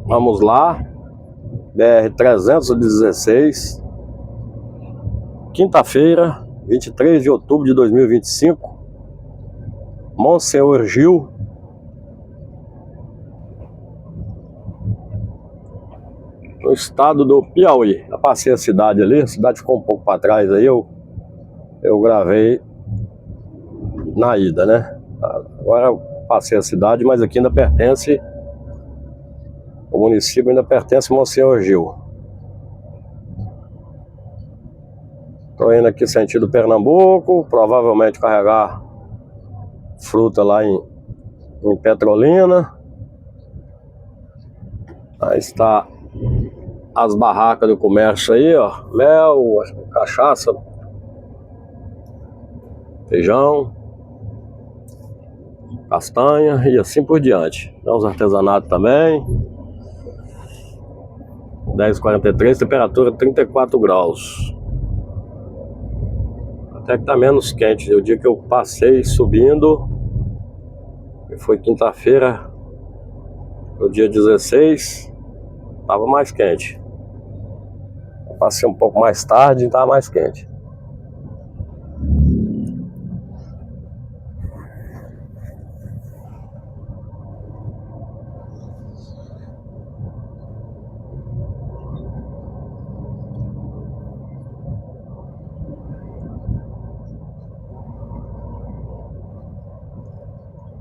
Vamos lá. BR-316. Quinta-feira, 23 de outubro de 2025. Monsenhor Gil. No estado do Piauí. Eu passei a cidade ali, a cidade ficou um pouco para trás aí, eu gravei na ida, né? Agora eu passei a cidade, mas aqui ainda pertence, o município ainda pertence ao Monsenhor Gil. Tô indo aqui sentido Pernambuco, provavelmente carregar fruta lá em Petrolina. Aí está as barracas do comércio aí, ó. Mel, cachaça, feijão, castanha e assim por diante. Os artesanatos também. 10h43, temperatura 34 graus. Até que tá menos quente. O dia que eu passei subindo, que foi quinta-feira, no dia 16, tava mais quente. Eu passei um pouco mais tarde e tava mais quente.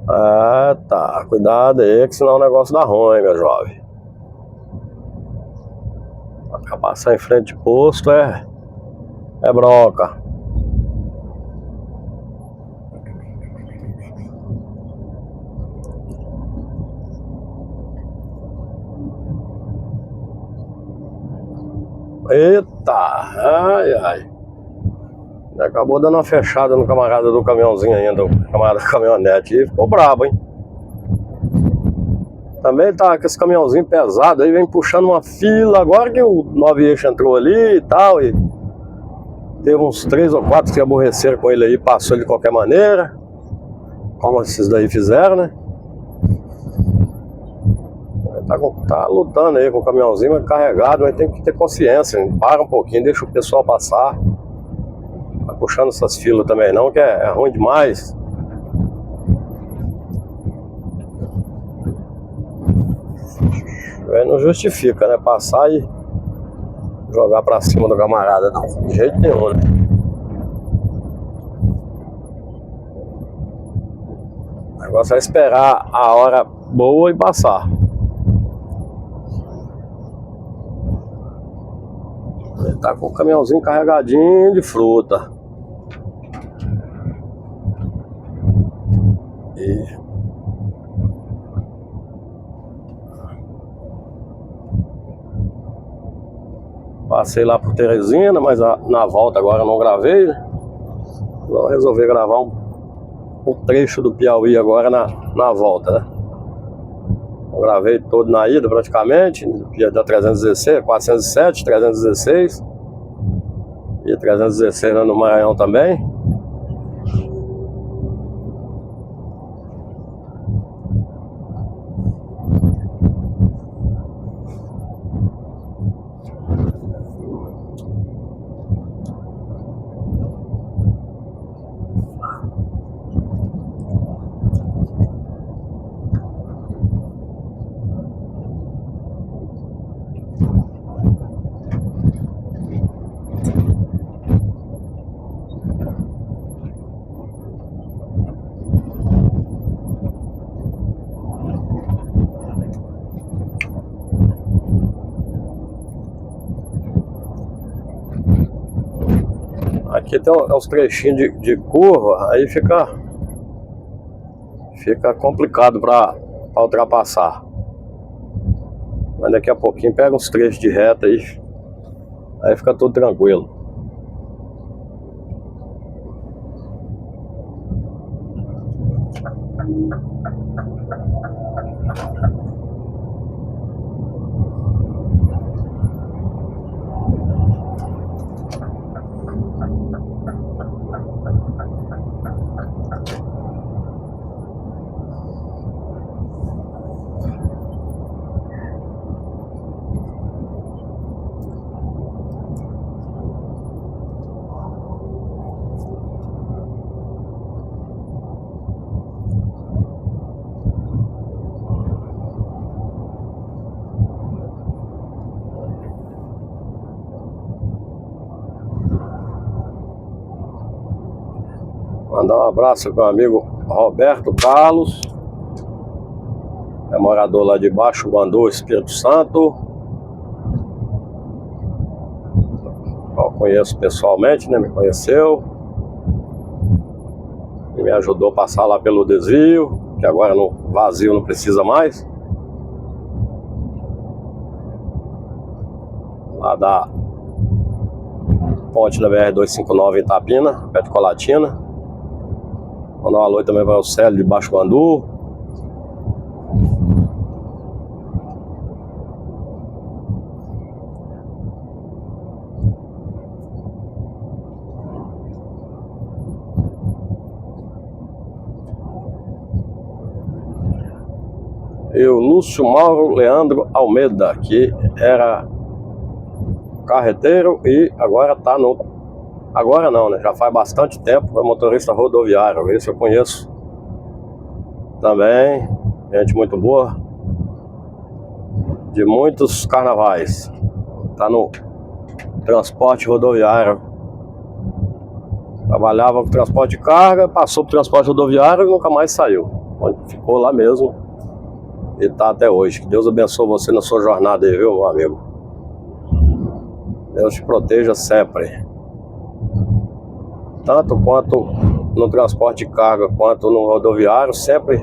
Ah, tá. Cuidado aí, que senão o negócio dá ruim, meu jovem. Pra passar em frente de posto é bronca. Eita, ai, ai. Acabou dando uma fechada no camarada do caminhãozinho ainda, o camarada da caminhonete. E ficou brabo, hein? Também tá com esse caminhãozinho pesado aí, vem puxando uma fila. Agora que o 9 eixo entrou ali e tal, e teve uns 3 ou 4 que se aborreceram com ele aí, passou ele de qualquer maneira, como esses daí fizeram, né? Tá lutando aí com o caminhãozinho, mas carregado, mas tem que ter consciência, hein? Para um pouquinho, deixa o pessoal passar. Tá puxando essas filas também não, que é ruim demais. Não justifica, né? Passar e jogar pra cima do camarada, não, de jeito nenhum, né? O negócio é esperar a hora boa e passar. Ele tá com o caminhãozinho carregadinho de fruta. E passei lá por Teresina, mas na volta agora eu não gravei, né? Vou resolver gravar um trecho do Piauí agora na volta, né? Eu gravei todo na ida praticamente, da 316, 407, 316 e 316 no Maranhão também. Aqui tem uns trechinhos de curva, aí fica complicado para ultrapassar. Mas daqui a pouquinho pega uns trechos de reta aí fica tudo tranquilo. Mandar um abraço pro meu amigo Roberto Carlos, é morador lá de Baixo Guandu, Espírito Santo. Eu conheço pessoalmente, né? Me conheceu e me ajudou a passar lá pelo desvio, que agora no vazio não precisa mais. Lá da ponte da BR-259 em Itapina, perto de Colatina. Mandar um alô também para o Célio de Baixo Guandu. E o Lúcio Mauro Leandro Almeida, que era carreteiro e agora tá no... Agora não, né? Já faz bastante tempo, é motorista rodoviário. Esse eu conheço também. Gente muito boa. De muitos carnavais. Tá no transporte rodoviário. Trabalhava com transporte de carga, passou pro transporte rodoviário e nunca mais saiu. Ficou lá mesmo. E tá até hoje. Que Deus abençoe você na sua jornada aí, viu, meu amigo? Deus te proteja sempre. Tanto quanto no transporte de carga, quanto no rodoviário, sempre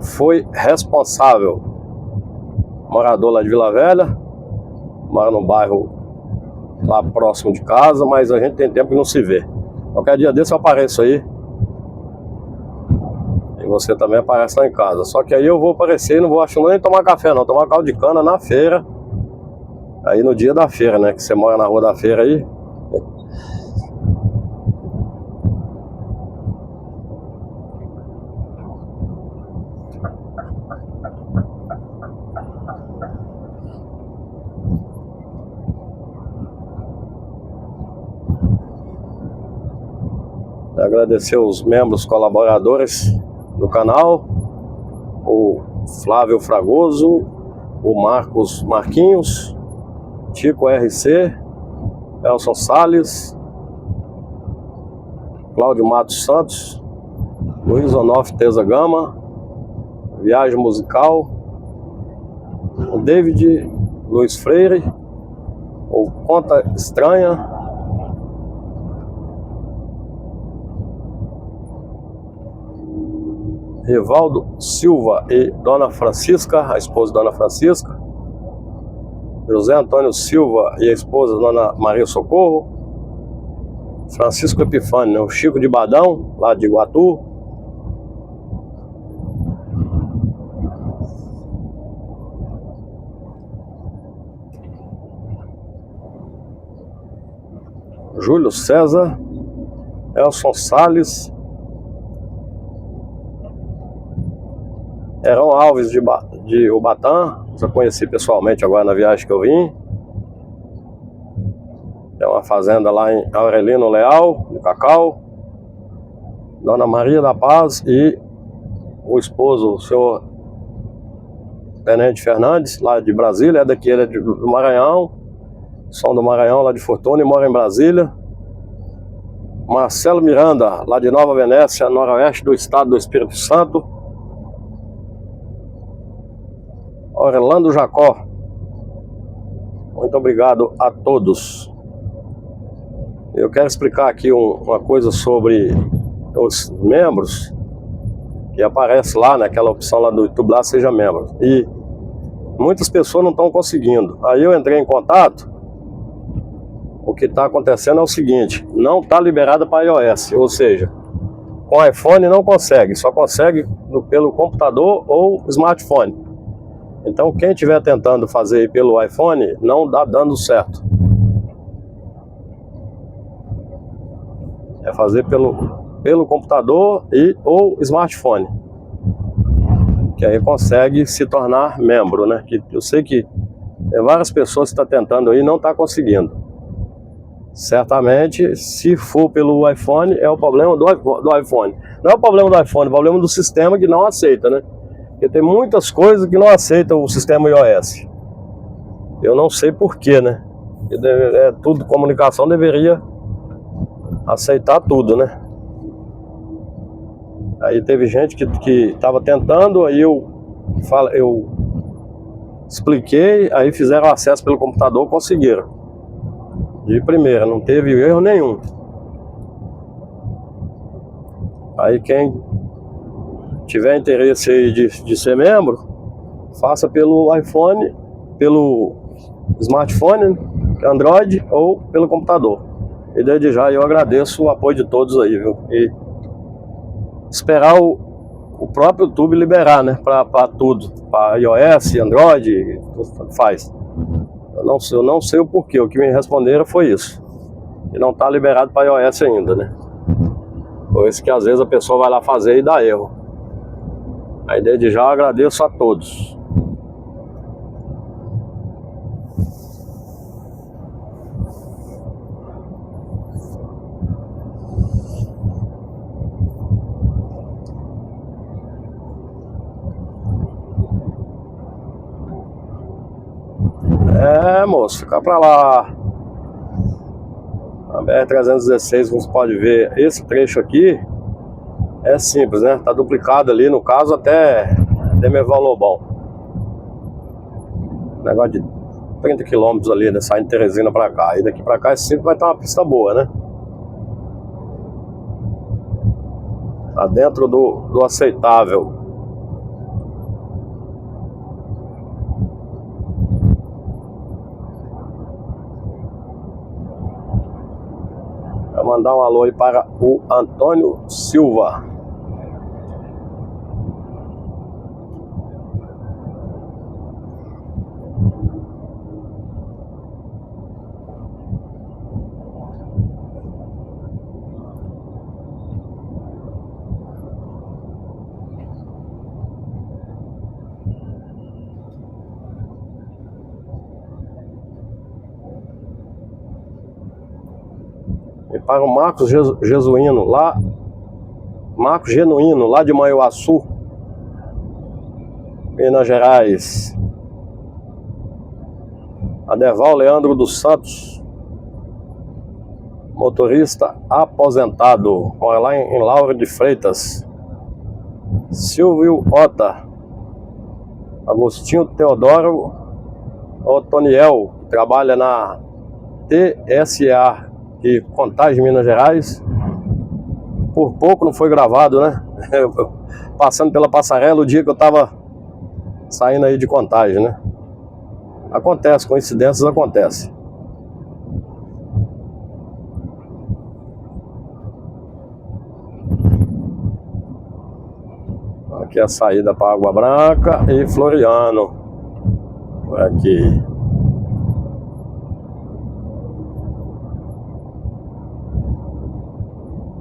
foi responsável. Morador lá de Vila Velha, mora no bairro lá próximo de casa, mas a gente tem tempo que não se vê. Qualquer dia desse eu apareço aí. E você também aparece lá em casa. Só que aí eu vou aparecer e não vou achando nem tomar café não, tomar caldo de cana na feira. Aí no dia da feira, né, que você mora na rua da feira aí. Agradecer os membros colaboradores do canal, o Flávio Fragoso, o Marquinhos, Tico RC, Elson Salles, Cláudio Matos Santos, Luiz Onofre Teza Gama, Viagem Musical, o David Luiz Freire, o Conta Estranha, Rivaldo Silva e Dona Francisca, a esposa de Dona Francisca, José Antônio Silva e a esposa Dona Maria Socorro, Francisco Epifânio, o Chico de Badão, lá de Iguatu, Júlio César, Elson Salles, Heron Alves de Ubatã, já conheci pessoalmente agora na viagem que eu vim. Tem uma fazenda lá em Aurelino Leal, no Cacau. Dona Maria da Paz e o esposo, o senhor Tenente Fernandes, lá de Brasília, é daqui, ele é do Maranhão, são do Maranhão, lá de Fortuna, e mora em Brasília. Marcelo Miranda, lá de Nova Venécia, noroeste do estado do Espírito Santo. Orlando Jacó, muito obrigado a todos. Eu quero explicar aqui uma coisa sobre os membros, que aparece lá naquela opção lá do YouTube, lá seja membro, e muitas pessoas não estão conseguindo. Aí eu entrei em contato. O que está acontecendo é o seguinte: não está liberado para iOS, ou seja, com iPhone não consegue, só consegue pelo computador ou smartphone. Então quem estiver tentando fazer pelo iPhone, não dá dando certo. É fazer pelo computador ou smartphone, que aí consegue se tornar membro, né? Que eu sei que tem várias pessoas que estão tentando aí e não está conseguindo. Certamente, se for pelo iPhone, é o problema do iPhone. Não é o problema do iPhone, é o problema do sistema que não aceita, né? Porque tem muitas coisas que não aceitam o sistema iOS. Eu não sei porquê, né? Tudo, comunicação deveria aceitar tudo, né? Aí teve gente que estava tentando, aí eu expliquei, aí fizeram acesso pelo computador, conseguiram. De primeira, não teve erro nenhum. Aí quem tiver interesse aí de ser membro, faça pelo iPhone, pelo smartphone, Android ou pelo computador. E desde já eu agradeço o apoio de todos aí, viu? E esperar o próprio YouTube liberar, né? Para tudo, para iOS, Android, faz. Eu não sei o porquê, o que me responderam foi isso. E não está liberado para iOS ainda, né? Por isso que às vezes a pessoa vai lá fazer e dá erro. Aí desde já eu agradeço a todos. É, moço, fica pra lá. A BR-316, como você pode ver, esse trecho aqui é simples, né? Tá duplicado ali, no caso, até Demerval Lobão. Negócio de 30 km ali, né? Saindo de Teresina pra cá. E daqui pra cá, esse simples vai ter uma pista boa, né? Tá dentro do aceitável. Vou mandar um alô aí para o Antônio Silva. E para o Marcos Genuíno, lá de Manhuaçu, Minas Gerais. Adeval Leandro dos Santos, motorista aposentado, mora lá em Lauro de Freitas. Silvio Ota, Agostinho Teodoro Otoniel, que trabalha na TSA de Contagem, Minas Gerais. Por pouco não foi gravado, né? Passando pela passarela o dia que eu tava saindo aí de Contagem, né? Acontece, coincidências acontecem. Aqui é a saída para Água Branca e Floriano. Por aqui.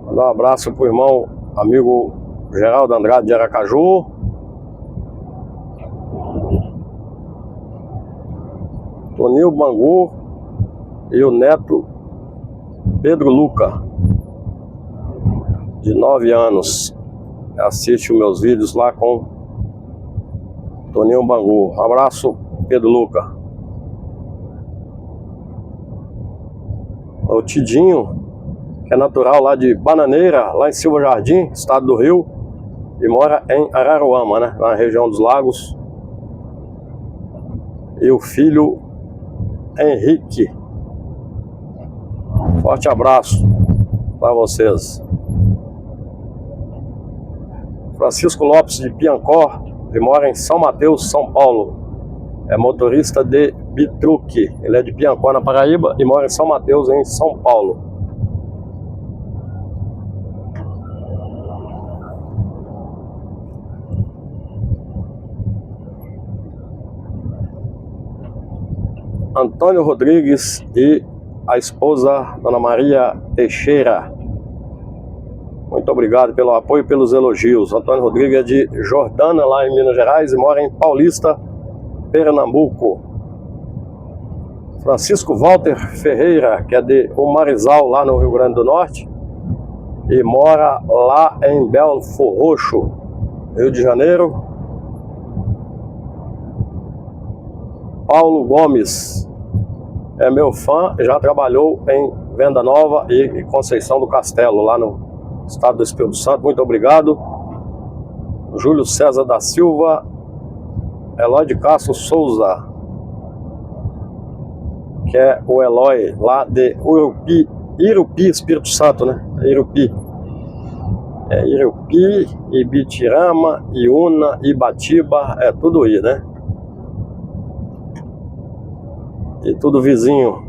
Mandar um abraço pro irmão, amigo Geraldo Andrade de Aracaju. Toninho Bangu e o neto Pedro Luca, de 9 anos. Assiste os meus vídeos lá com Toninho Bangu. Abraço, Pedro Luca. O Tidinho, que é natural lá de Bananeira, lá em Silva Jardim, estado do Rio, e mora em Araruama, né, na região dos Lagos. E o filho Henrique. Forte abraço para vocês. Francisco Lopes de Piancó, que mora em São Mateus, São Paulo. É motorista de bitruque. Ele é de Piancó, na Paraíba, e mora em São Mateus, em São Paulo. Antônio Rodrigues e a esposa Dona Maria Teixeira. Muito obrigado pelo apoio e pelos elogios. Antônio Rodrigues é de Jordana, lá em Minas Gerais, e mora em Paulista, Pernambuco. Francisco Walter Ferreira, que é de Umarizal, lá no Rio Grande do Norte, e mora lá em Belfor Roxo, Rio de Janeiro. Paulo Gomes é meu fã, já trabalhou em Venda Nova e Conceição do Castelo, lá no estado do Espírito Santo. Muito obrigado. Júlio César da Silva, Eloy de Castro Souza, que é o Eloy lá de Irupi, Espírito Santo, né? Irupi. É Irupi, Ibitirama, Iuna, Ibatiba, é tudo aí, né? E tudo vizinho.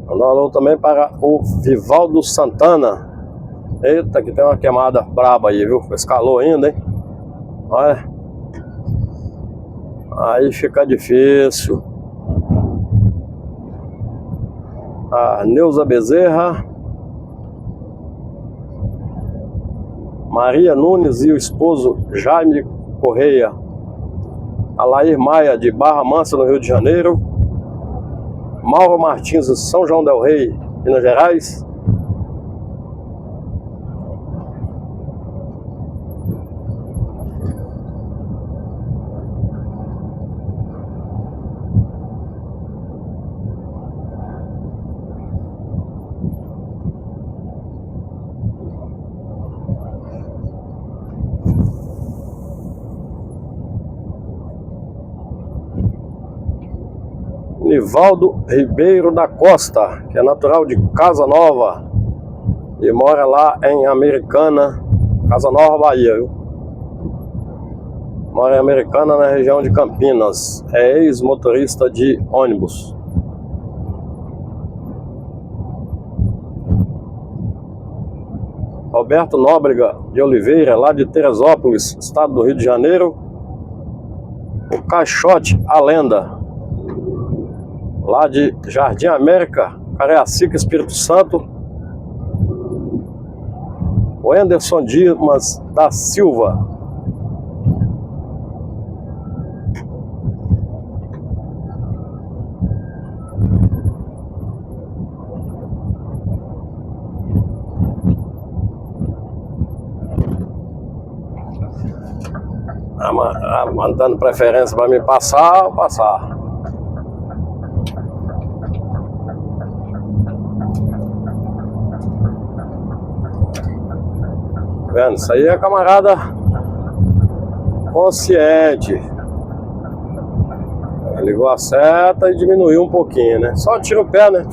Mandar um alô também para o Vivaldo Santana. Eita, que tem uma queimada braba aí, viu? Escalou ainda, hein? Olha. Aí fica difícil. A Neuza Bezerra, Maria Nunes e o esposo Jaime Correia, Alair Maia de Barra Mansa, no Rio de Janeiro, Mauro Martins de São João del Rei, Minas Gerais, Nivaldo Ribeiro da Costa, que é natural de Casa Nova e mora lá em Americana, Casa Nova, Bahia, viu? Mora em Americana, na região de Campinas. É ex-motorista de ônibus. Roberto Nóbrega de Oliveira, lá de Teresópolis, estado do Rio de Janeiro. O Caixote, a lenda, lá de Jardim América, Cariacica, Espírito Santo. O Anderson Dimas da Silva. Mandando preferência para me passar, eu passar. Vendo? Isso aí é camarada consciente. Ligou a seta e diminuiu um pouquinho, né? Só tira o pé, né?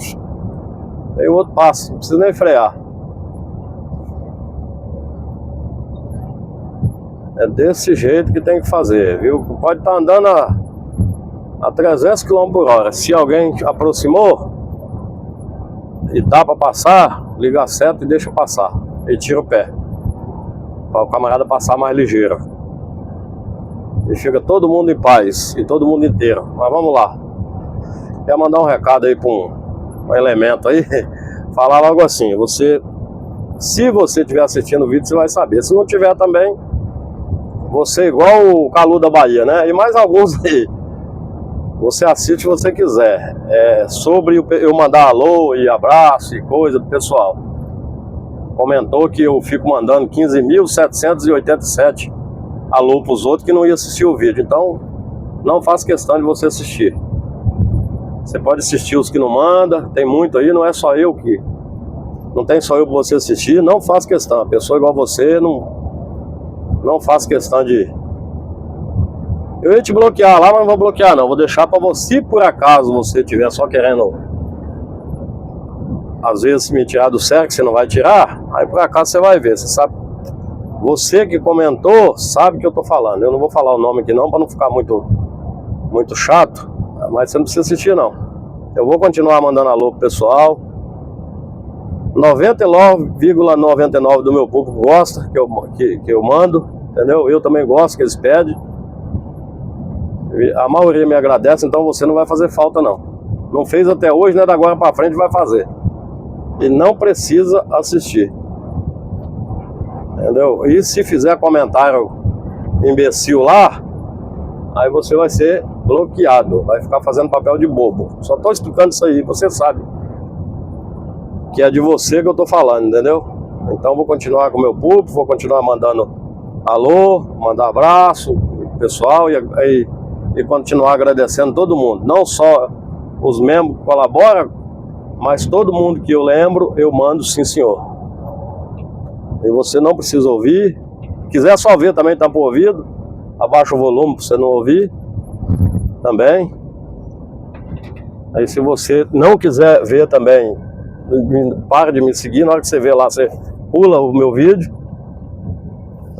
Aí o outro passa, não precisa nem frear. É desse jeito que tem que fazer, viu? Pode estar andando a 300 km por hora. Se alguém aproximou e dá para passar, liga a seta e deixa passar. E tira o pé, para o camarada passar mais ligeiro. E fica todo mundo em paz, e todo mundo inteiro. Mas vamos lá. Quer mandar um recado aí para um elemento aí? Falar logo assim, se você estiver assistindo o vídeo, você vai saber. Se não tiver também, você igual o Calu da Bahia, né? E mais alguns aí. Você assiste se você quiser. Sobre eu mandar alô e abraço e coisa pro pessoal. Comentou que eu fico mandando 15.787 alô pros outros que não ia assistir o vídeo. Então, não faça questão de você assistir. Você pode assistir os que não mandam. Tem muito aí, não é só eu que... Não tem só eu pra você assistir. Não faça questão. A pessoa igual você não faço questão de... Eu ia te bloquear lá, mas não vou bloquear não. Vou deixar pra você, se por acaso você estiver só querendo, às vezes, me tirar do sério, que você não vai tirar. Aí por acaso você vai ver, você sabe. Você que comentou, sabe o que eu tô falando. Eu não vou falar o nome aqui não, pra não ficar muito chato. Mas você não precisa assistir não. Eu vou continuar mandando alô pro pessoal. 99,99% do meu público gosta que eu mando, entendeu? Eu também gosto que eles pedem. A maioria me agradece, então você não vai fazer falta não. Não fez até hoje, né? Da agora pra frente vai fazer. E não precisa assistir, entendeu? E se fizer comentário imbecil lá, aí você vai ser bloqueado, vai ficar fazendo papel de bobo. Só tô explicando isso aí, você sabe que é de você que eu tô falando, entendeu? Então vou continuar com o meu público, vou continuar mandando alô, mandar abraço pro pessoal e e continuar agradecendo todo mundo. Não só os membros que colaboram, mas todo mundo que eu lembro, eu mando sim, senhor. E você não precisa ouvir. Quiser só ver também, tá por ouvido. Abaixa o volume para você não ouvir também. Aí se você não quiser ver também, para de me seguir. Na hora que você vê lá, você pula o meu vídeo.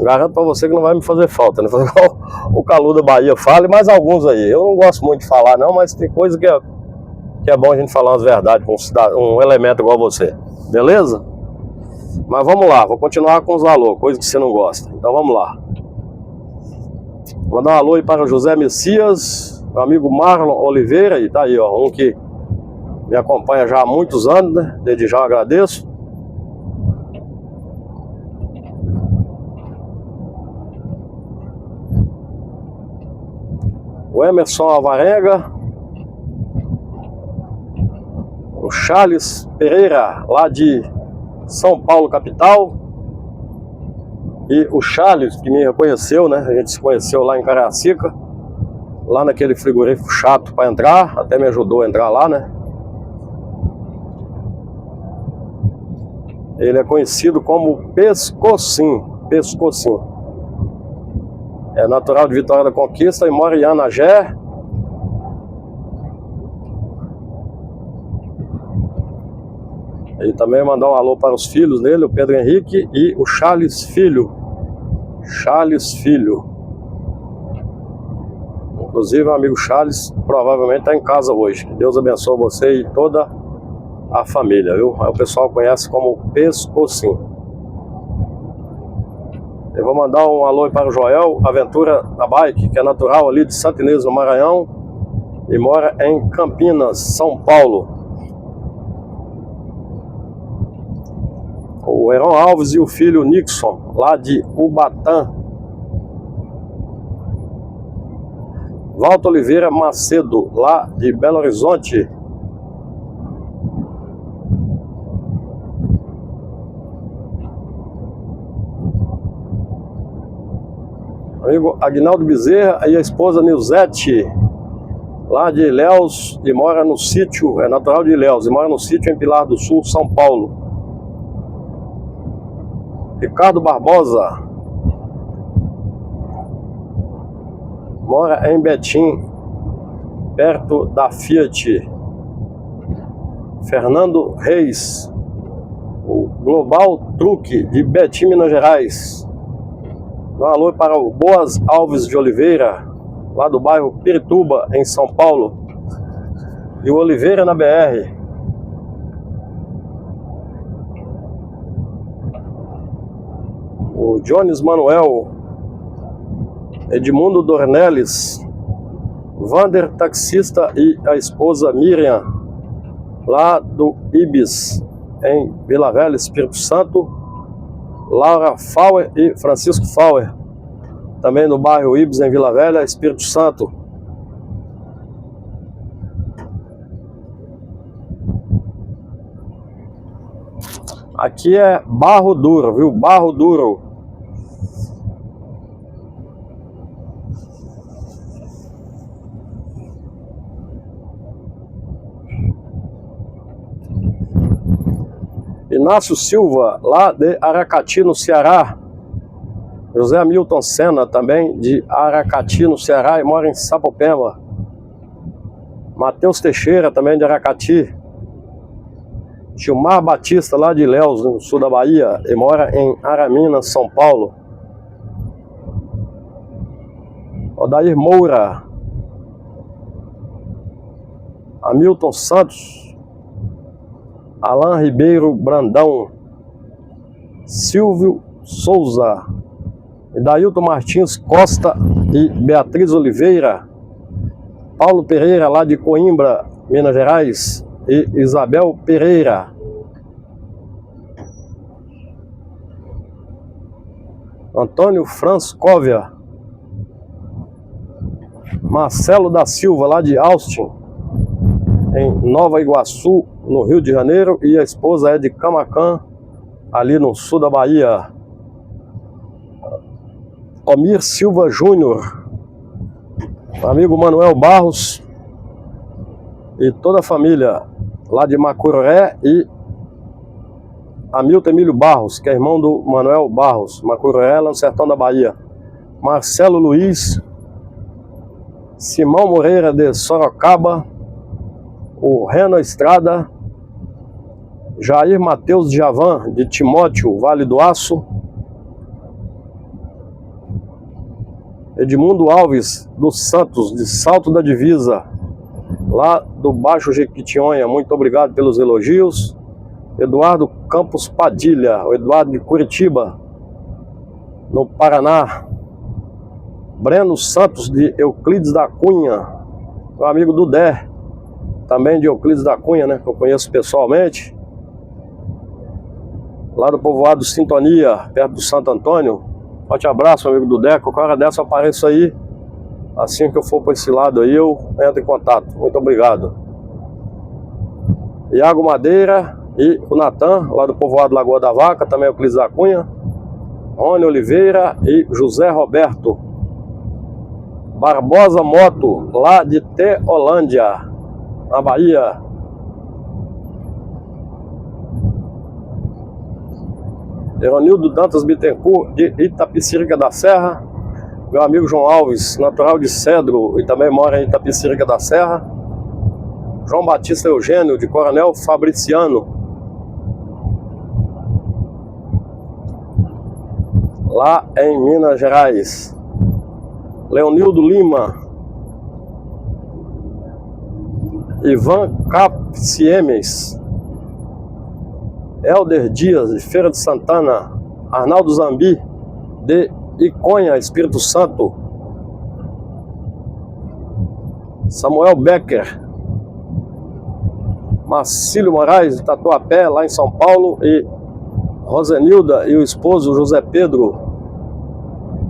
Garanto pra você que não vai me fazer falta, né? Fazer igual o Calu da Bahia fala e mais alguns aí. Eu não gosto muito de falar não, mas tem coisa que é bom a gente falar umas verdades com um elemento igual você. Beleza? Mas vamos lá, vou continuar com os alô, coisa que você não gosta. Então vamos lá. Vou mandar um alô aí para o José Messias, meu amigo Marlon Oliveira, e tá aí, ó, um que me acompanha já há muitos anos, né? Desde já agradeço. O Emerson Alvarenga, o Charles Pereira, lá de São Paulo, capital, e o Charles, que me reconheceu, né? A gente se conheceu lá em Cariacica, lá naquele frigorífico chato para entrar, até me ajudou a entrar lá, né? Ele é conhecido como Pescocinho, Pescocinho. É natural de Vitória da Conquista e mora em Anagé. E também mandar um alô para os filhos dele, o Pedro Henrique e o Charles Filho. Charles Filho. Inclusive o amigo Charles provavelmente está em casa hoje. Deus abençoe você e toda a família, viu? Aí o pessoal conhece como Pescocinho. Eu vou mandar um alô para o Joel Aventura da Bike, que é natural ali de Santa Inês do Maranhão e mora em Campinas, São Paulo. O Heron Alves e o filho Nixon, lá de Ubatã. Walter Oliveira Macedo, lá de Belo Horizonte. Amigo Agnaldo Bezerra e a esposa Nilzete, lá de Ilhéus, e mora no sítio, é natural de Ilhéus, e mora no sítio em Pilar do Sul, São Paulo. Ricardo Barbosa, mora em Betim, perto da Fiat. Fernando Reis, o Global Truque de Betim, Minas Gerais. Um alô para o Boas Alves de Oliveira, lá do bairro Pirituba, em São Paulo. E o Oliveira na BR. O Jones Manuel, Edmundo Dornelles, Vander Taxista e a esposa Miriam, lá do Ibis, em Vila Velha, Espírito Santo. Laura Fauer e Francisco Fauer, também no bairro Ibis, em Vila Velha, Espírito Santo. Aqui é Barro Duro, viu? Barro Duro. Inácio Silva, lá de Aracati, no Ceará. José Hamilton Senna, também de Aracati, no Ceará, e mora em Sapopemba. Matheus Teixeira, também de Aracati. Gilmar Batista, lá de Ilhéus, no sul da Bahia, e mora em Aramina, São Paulo. Odair Moura. Hamilton Santos. Alain Ribeiro Brandão, Silvio Souza, Dailton Martins Costa e Beatriz Oliveira, Paulo Pereira, lá de Coimbra, Minas Gerais, e Isabel Pereira. Antônio Franscóvia, Marcelo da Silva, lá de Austin, em Nova Iguaçu, no Rio de Janeiro, e a esposa é de Camacan, ali no sul da Bahia. Omir Silva Júnior, amigo Manuel Barros e toda a família lá de Macuré, e Hamilton Emílio Barros, que é irmão do Manuel Barros, Macuré, lá no sertão da Bahia. Marcelo Luiz, Simão Moreira de Sorocaba, o Reno Estrada, Jair Mateus Javan de Timóteo, Vale do Aço, Edmundo Alves dos Santos, de Salto da Divisa, lá do Baixo Jequitinhonha, muito obrigado pelos elogios. Eduardo Campos Padilha, o Eduardo de Curitiba, no Paraná. Breno Santos de Euclides da Cunha, meu amigo Dudé, também de Euclides da Cunha, né, que eu conheço pessoalmente, lá do povoado Sintonia, perto do Santo Antônio. Forte abraço, meu amigo Dudé, qualquer hora dessa eu apareço aí, assim que eu for para esse lado aí eu entro em contato. Muito obrigado. Iago Madeira e o Natan, lá do povoado Lagoa da Vaca, também Euclides da Cunha. Rony Oliveira e José Roberto. Barbosa Moto, lá de Teolândia, na Bahia. Eronildo Dantas Bittencourt, de Itapecerica da Serra. Meu amigo João Alves, natural de Cedro e também mora em Itapecerica da Serra. João Batista Eugênio, de Coronel Fabriciano, lá em Minas Gerais. Leonildo Lima, Ivan Capsiemes, Helder Dias, de Feira de Santana, Arnaldo Zambi, de Iconha, Espírito Santo, Samuel Becker, Marcílio Moraes, de Tatuapé, lá em São Paulo, e Rosenilda e o esposo José Pedro,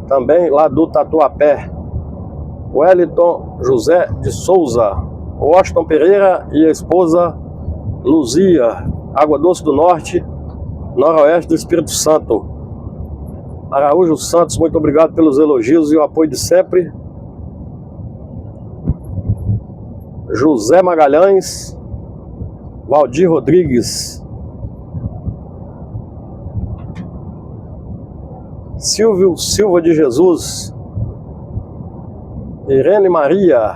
também lá do Tatuapé. Wellington José de Souza, Washington Pereira e a esposa Luzia, Água Doce do Norte, Noroeste do Espírito Santo. Araújo Santos, muito obrigado pelos elogios e o apoio de sempre. José Magalhães, Valdir Rodrigues, Silvio Silva de Jesus, Irene Maria,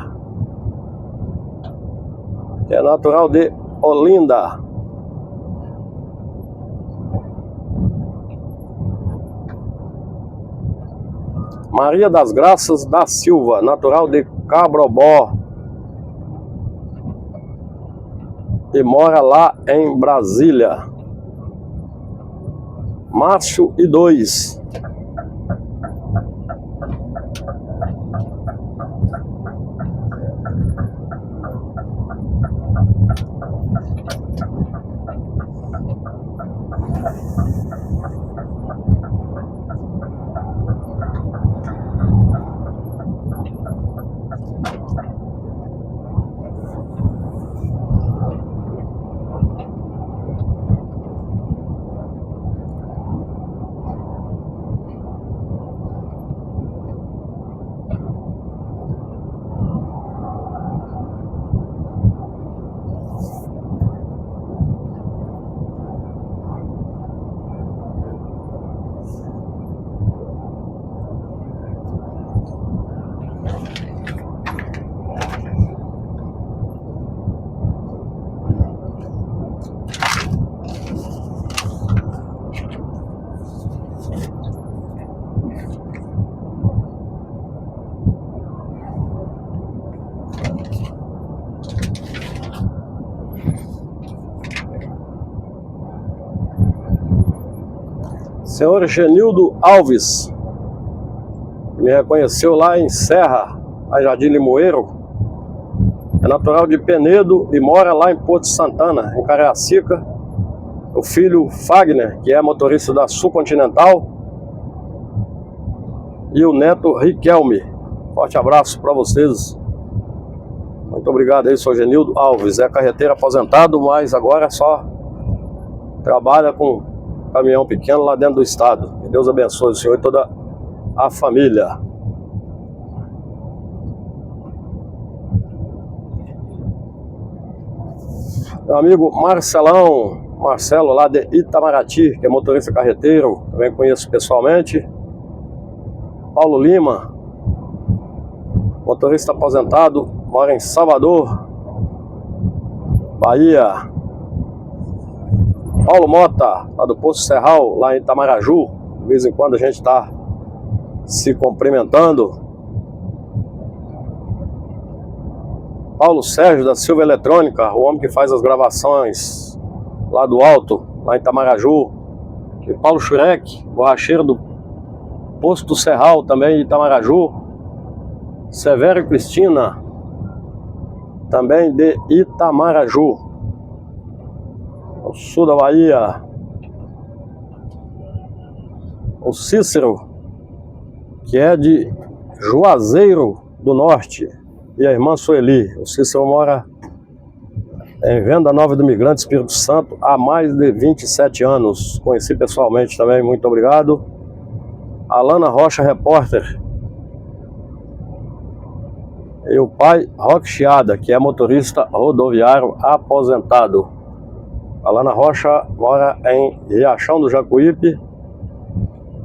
que é natural de Olinda. Maria das Graças da Silva, natural de Cabrobó, e mora lá em Brasília. Márcio e 2. Senhor Genildo Alves, me reconheceu lá em Serra, a Jardim Limoeiro, é natural de Penedo e mora lá em Porto Santana, em Cariacica. O filho Fagner, que é motorista da Sul Continental, e o neto Riquelme. Forte abraço para vocês. Muito obrigado aí, senhor Genildo Alves. É carreteiro aposentado, mas agora só trabalha com caminhão pequeno lá dentro do estado. Que Deus abençoe o senhor e toda a família. Meu amigo Marcelo lá de Itamaraty, que é motorista carreteiro, também conheço pessoalmente. Paulo Lima, motorista aposentado, mora em Salvador, Bahia. Paulo Mota, lá do Poço Serral, lá em Itamaraju. De vez em quando a gente está se cumprimentando. Paulo Sérgio da Silva Eletrônica, o homem que faz as gravações lá do alto, lá em Itamaraju. E Paulo Schurek, borracheiro do Poço do Serral, também em Itamaraju. Severo e Cristina, também de Itamaraju, no sul da Bahia. O Cícero, que é de Juazeiro do Norte, e a irmã Sueli. O Cícero mora em Venda Nova do Migrante, Espírito Santo, há mais de 27 anos. Conheci pessoalmente também, muito obrigado. Alana Rocha, repórter. E o pai Roque Chiada, que é motorista rodoviário aposentado. Alana Rocha mora em Riachão do Jacuípe,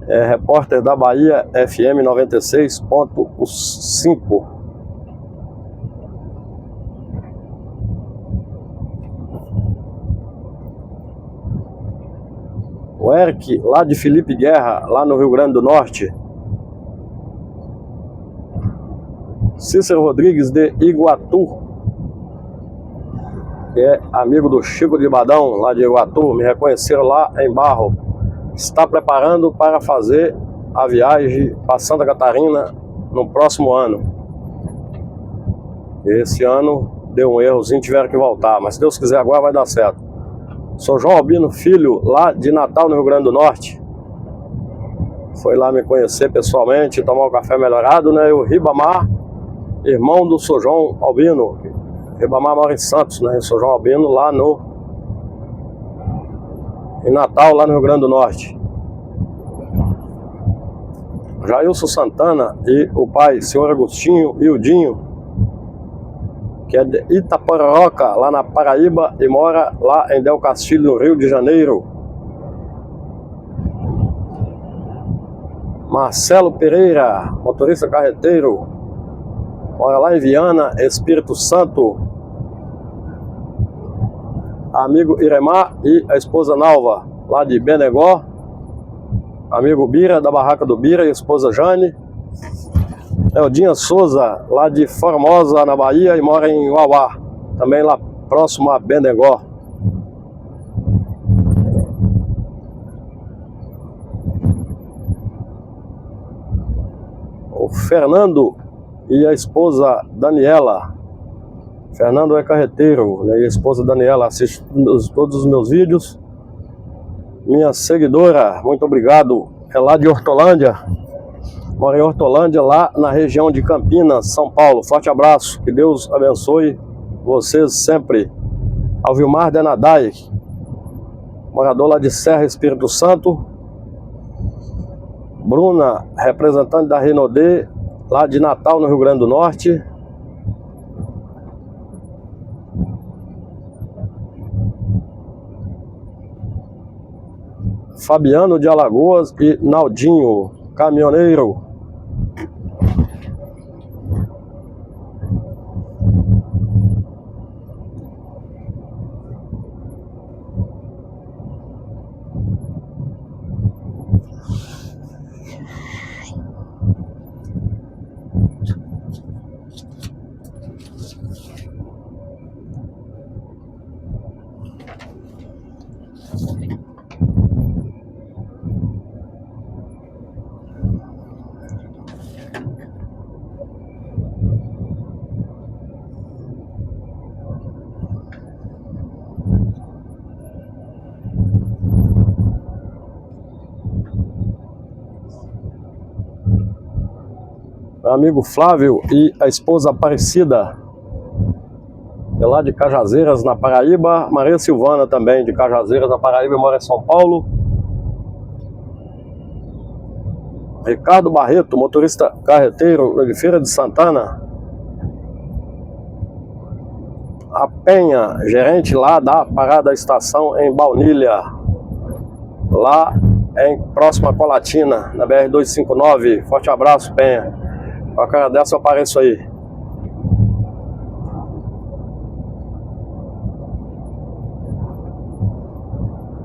é repórter da Bahia FM 96.5. O Eric, lá de Felipe Guerra, lá no Rio Grande do Norte. Cícero Rodrigues de Iguatu, que é amigo do Chico de Badão, lá de Iguatu, me reconheceram lá em Barro. Está preparando para fazer a viagem para Santa Catarina no próximo ano. Esse ano deu um errozinho, tiveram que voltar, mas se Deus quiser agora vai dar certo. Sou João Albino Filho, lá de Natal, no Rio Grande do Norte. Foi lá me conhecer pessoalmente, tomar um café melhorado, né? E o Ribamar, irmão do Sou João Albino. Ribamar mora em Santos, né? Sou João Albino lá em Natal, lá no Rio Grande do Norte. Jailson Santana e o pai, senhor Agostinho e o Dinho, que é de Itapororoca, lá na Paraíba, e mora lá em Del Castilho, no Rio de Janeiro. Marcelo Pereira, motorista carreteiro, mora lá em Viana, Espírito Santo. Amigo Iremar e a esposa Nalva, lá de Benegó. Amigo Bira, da Barraca do Bira, e a esposa Jane. Eldinha Souza, lá de Formosa, na Bahia, e mora em Uauá, também lá próximo a Benegó. O Fernando e a esposa Daniela. Fernando é carreteiro, né? E a esposa Daniela assiste todos os meus vídeos. Minha seguidora, muito obrigado, é lá de Hortolândia. Mora em Hortolândia, lá na região de Campinas, São Paulo. Forte abraço, que Deus abençoe vocês sempre. Ao Vilmar Denadai, morador lá de Serra, Espírito Santo. Bruna, representante da Renaudet, lá de Natal, no Rio Grande do Norte. Fabiano de Alagoas e Naldinho, caminhoneiro. Meu amigo Flávio e a esposa Aparecida, é lá de Cajazeiras, na Paraíba. Maria Silvana também, de Cajazeiras, na Paraíba, mora em São Paulo. Ricardo Barreto, motorista carreteiro de Feira de Santana. a Penha, gerente lá da parada da estação em Baunilha, lá em próxima Colatina, na BR-259. Forte abraço, Penha. A cara dessa eu apareço aí.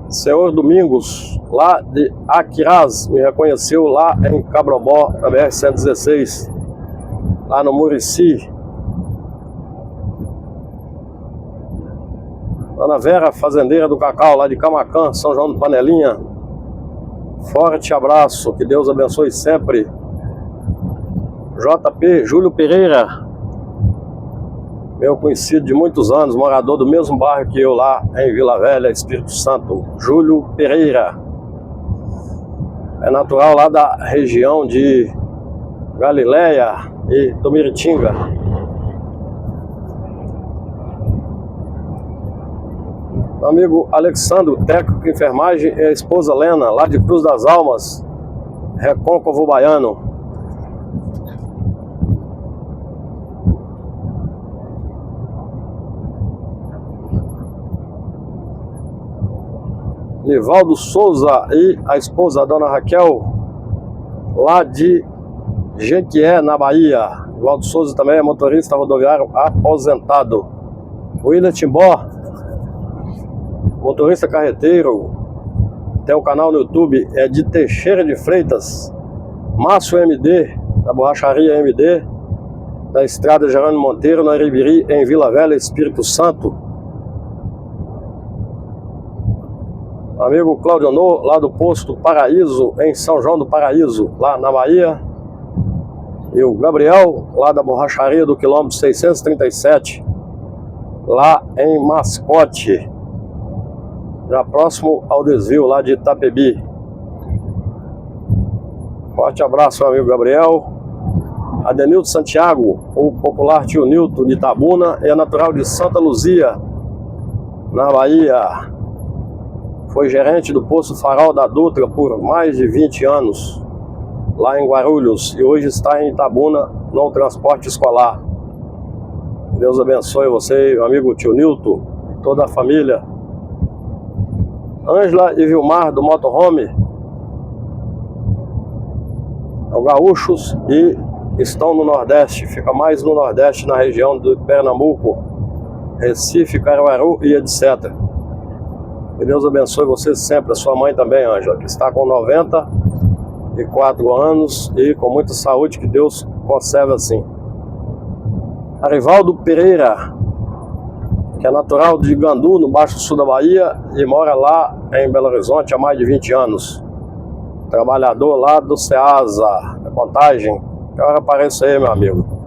Senhor Domingos, lá de Aquiraz, me reconheceu lá em Cabrobó, na BR-116, lá no Murici. Ana Vera, fazendeira do cacau, lá de Camacan, São João do Panelinha. Forte abraço, que Deus abençoe sempre. JP Júlio Pereira, meu conhecido de muitos anos, morador do mesmo bairro que eu lá em Vila Velha, Espírito Santo. Júlio Pereira é natural lá da região de Galileia e Tomiritinga. Amigo Alexandro, técnico de enfermagem, e a esposa Lena, lá de Cruz das Almas, Recôncavo Baiano. Nivaldo Souza e a esposa, a dona Raquel, lá de Jequié, na Bahia. Nivaldo Souza também é motorista rodoviário aposentado. William Timbó, motorista carreteiro, tem um canal no YouTube, é de Teixeira de Freitas. Márcio MD, da borracharia MD, da estrada Jerônimo Monteiro, na Iribiri, em Vila Velha, Espírito Santo. Amigo Claudio Honor, lá do Posto Paraíso, em São João do Paraíso, lá na Bahia. E o Gabriel, lá da borracharia do quilômetro 637, lá em Mascote, já próximo ao desvio lá de Itapebi. Forte abraço, meu amigo Gabriel. Adenildo Santiago, o popular tio Nilton de Itabuna, é natural de Santa Luzia, na Bahia. Foi gerente do Posto Farol da Dutra por mais de 20 anos, lá em Guarulhos, e hoje está em Itabuna, no transporte escolar. Deus abençoe você, meu amigo tio Nilton, e toda a família. Ângela e Vilmar, do Motorhome, são gaúchos e estão no Nordeste, fica mais no Nordeste, na região de Pernambuco, Recife, Caruaru e etc. Que Deus abençoe você sempre, a sua mãe também, Ângela, que está com 94 anos e com muita saúde, que Deus conserve assim. Arivaldo Pereira, que é natural de Gandu, no Baixo Sul da Bahia, e mora lá em Belo Horizonte há mais de 20 anos. Trabalhador lá do Ceasa, da Contagem. Que hora aparece aí, meu amigo.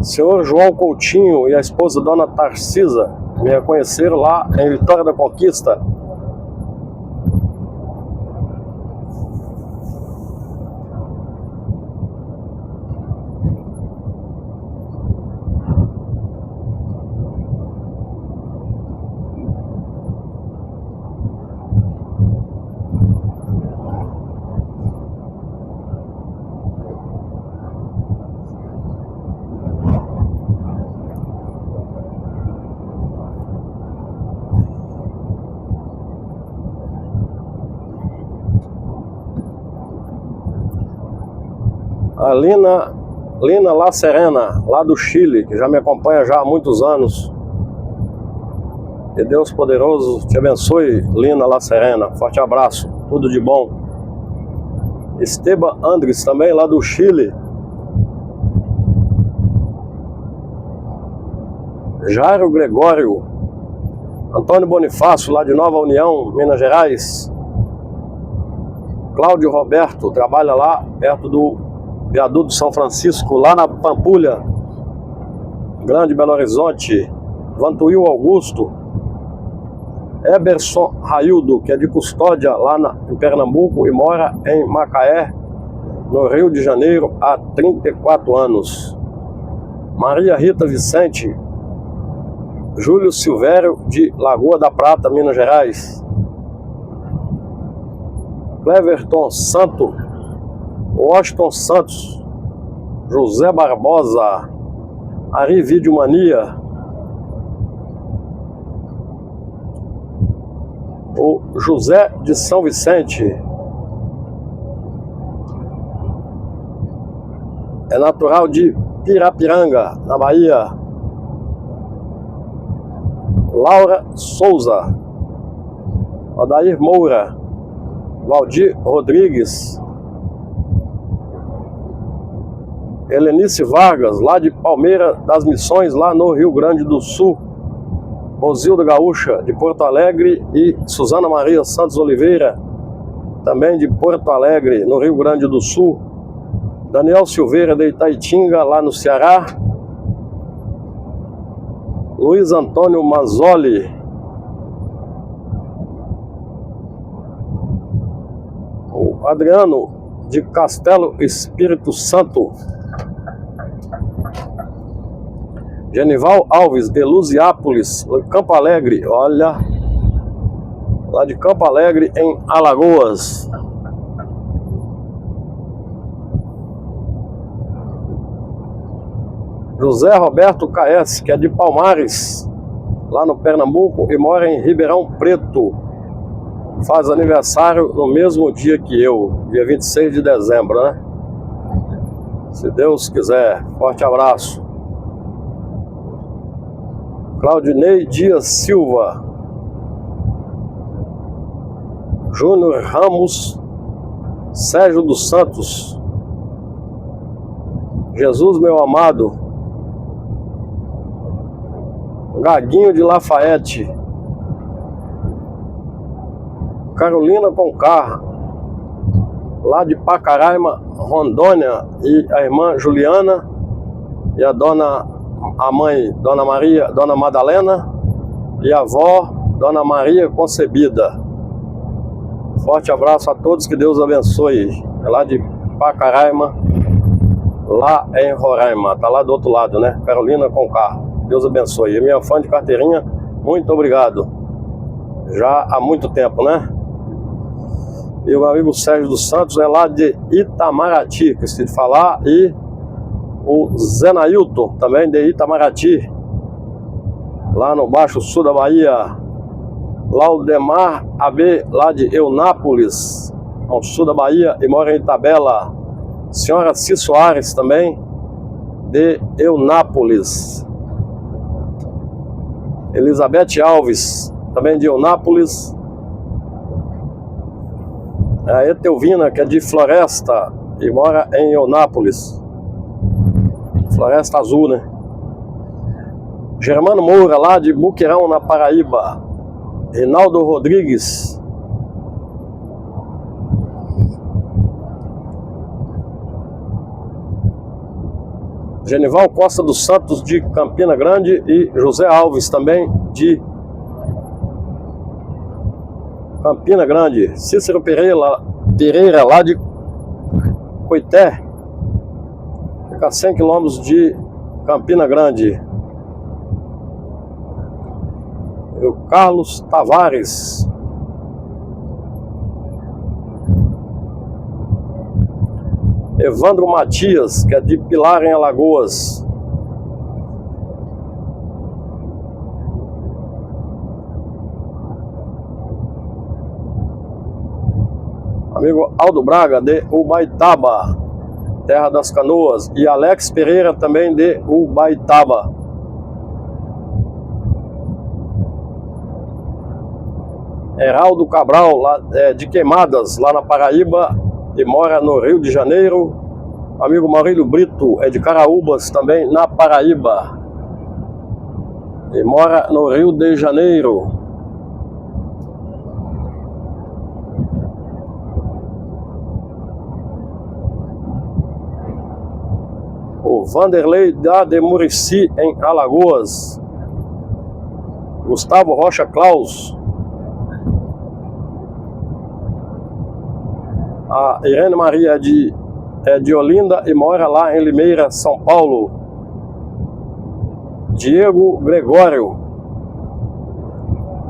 Senhor João Coutinho e a esposa Dona Tarcisa me reconheceram lá em Vitória da Conquista. A Lina La Serena, lá do Chile, que já me acompanha já há muitos anos. Que Deus poderoso te abençoe, Lina La Serena. Forte abraço, tudo de bom. Esteban Andres, também lá do Chile. Jairo Gregório. Antônio Bonifácio, lá de Nova União, Minas Gerais. Cláudio Roberto, trabalha lá perto do Viaduto São Francisco, lá na Pampulha, Grande Belo Horizonte. Vantuil Augusto. Eberson Raildo, que é de Custódia, lá em Pernambuco, e mora em Macaé, no Rio de Janeiro, há 34 anos. Maria Rita Vicente. Júlio Silvério, de Lagoa da Prata, Minas Gerais. Cleverton Santo. Washington Santos, José Barbosa, Ari Videomania, o José de São Vicente, é natural de Pirapiranga, na Bahia. Laura Souza, Adair Moura, Valdir Rodrigues, Helenice Vargas, lá de Palmeira das Missões, lá no Rio Grande do Sul. Rosilda Gaúcha, de Porto Alegre, e Suzana Maria Santos Oliveira, também de Porto Alegre, no Rio Grande do Sul. Daniel Silveira, de Itaitinga, lá no Ceará. Luiz Antônio Mazzoli, o Adriano, de Castelo Espírito Santo. Genival Alves, de Luziápolis, Campo Alegre, olha, lá de Campo Alegre, em Alagoas. José Roberto Caes, que é de Palmares, lá no Pernambuco, e mora em Ribeirão Preto. Faz aniversário no mesmo dia que eu, dia 26 de dezembro, né? Se Deus quiser. Forte abraço. Claudinei Dias Silva, Júnior Ramos, Sérgio dos Santos, Jesus meu amado, Gaguinho de Lafayette, Carolina Concar, lá de Pacaraima, Rondônia, e a irmã Juliana e a mãe, Dona Maria, Dona Madalena, e a avó, Dona Maria Concebida. Forte abraço a todos, que Deus abençoe. É lá de Pacaraima, lá em Roraima, tá lá do outro lado, né? Carolina Concar, Deus abençoe. E minha fã de carteirinha, muito obrigado. Já há muito tempo, né? E o meu amigo Sérgio dos Santos é lá de Itamaraty, que esqueci de falar, e o Zenailton, também de Itamaraty, lá no Baixo Sul da Bahia. Laudemar AB, lá de Eunápolis, ao sul da Bahia, e mora em Itabela. Senhora Cis Soares, também de Eunápolis. Elizabeth Alves, também de Eunápolis. A Etelvina, que é de Floresta, e mora em Eunápolis. Floresta Azul, né? Germano Moura, lá de Buqueirão, na Paraíba. Reinaldo Rodrigues. Genival Costa dos Santos, de Campina Grande, e José Alves, também de Campina Grande. Cícero Pereira, lá de Coité, fica a 100 quilômetros de Campina Grande. E o Carlos Tavares, Evandro Matias, que é de Pilar, em Alagoas. Amigo Aldo Braga, de Ubaitaba, Terra das Canoas. E Alex Pereira, também de Ubaitaba. Heraldo Cabral, lá, de Queimadas, lá na Paraíba, e mora no Rio de Janeiro. Amigo Maurílio Brito, é de Caraúbas, também na Paraíba, e mora no Rio de Janeiro. O Vanderlei da de Murici, em Alagoas. Gustavo Rocha Claus. A Irene Maria é de Olinda e mora lá em Limeira, São Paulo. Diego Gregório.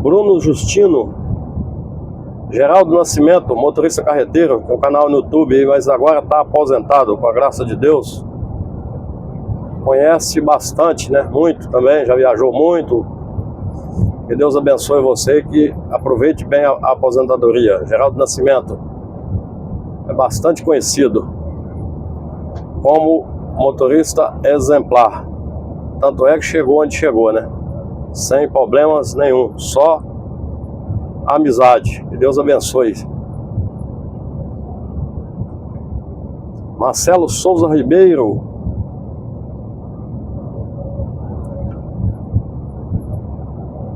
Bruno Justino. Geraldo Nascimento, motorista carreteiro, tem um canal no YouTube, mas agora está aposentado, com a graça de Deus. conhece bastante, né? Muito também, já viajou muito. Que Deus abençoe você, que aproveite bem a aposentadoria. Geraldo Nascimento é bastante conhecido como motorista exemplar. Tanto é que chegou onde chegou, né? Sem problemas nenhum, só amizade. Que Deus abençoe. Marcelo Souza Ribeiro.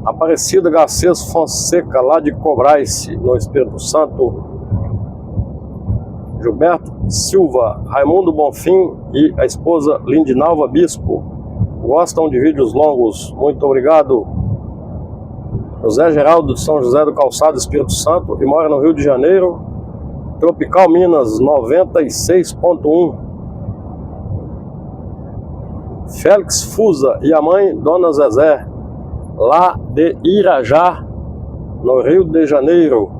Aparecida Garcês Fonseca, lá de Cobrais, no Espírito Santo. Gilberto Silva, Raimundo Bonfim e a esposa Lindinalva Bispo. Gostam de vídeos longos? Muito obrigado. José Geraldo de São José do Calçado, Espírito Santo, e mora no Rio de Janeiro. Tropical Minas 96.1. Félix Fusa e a mãe Dona Zezé, lá de Irajá, no Rio de Janeiro.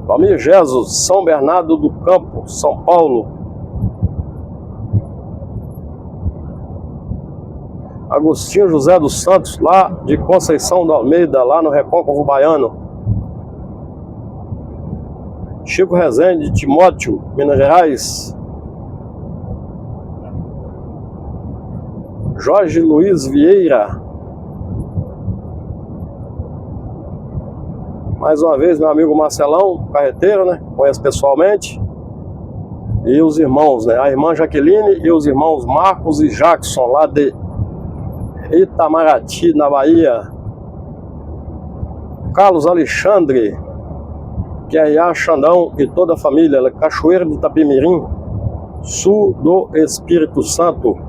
Valmir Jesus, São Bernardo do Campo, São Paulo. Agostinho José dos Santos, lá de Conceição do Almeida, lá no Recôncavo Baiano. Chico Rezende, Timóteo, Minas Gerais. Jorge Luiz Vieira. Mais uma vez, meu amigo Marcelão, carreteiro, né? Conheço pessoalmente. E os irmãos, né? A irmã Jaqueline e os irmãos Marcos e Jackson, lá de Itamaraty, na Bahia. Carlos Alexandre, QRA Xandão e toda a família, Cachoeira de Itapemirim, sul do Espírito Santo.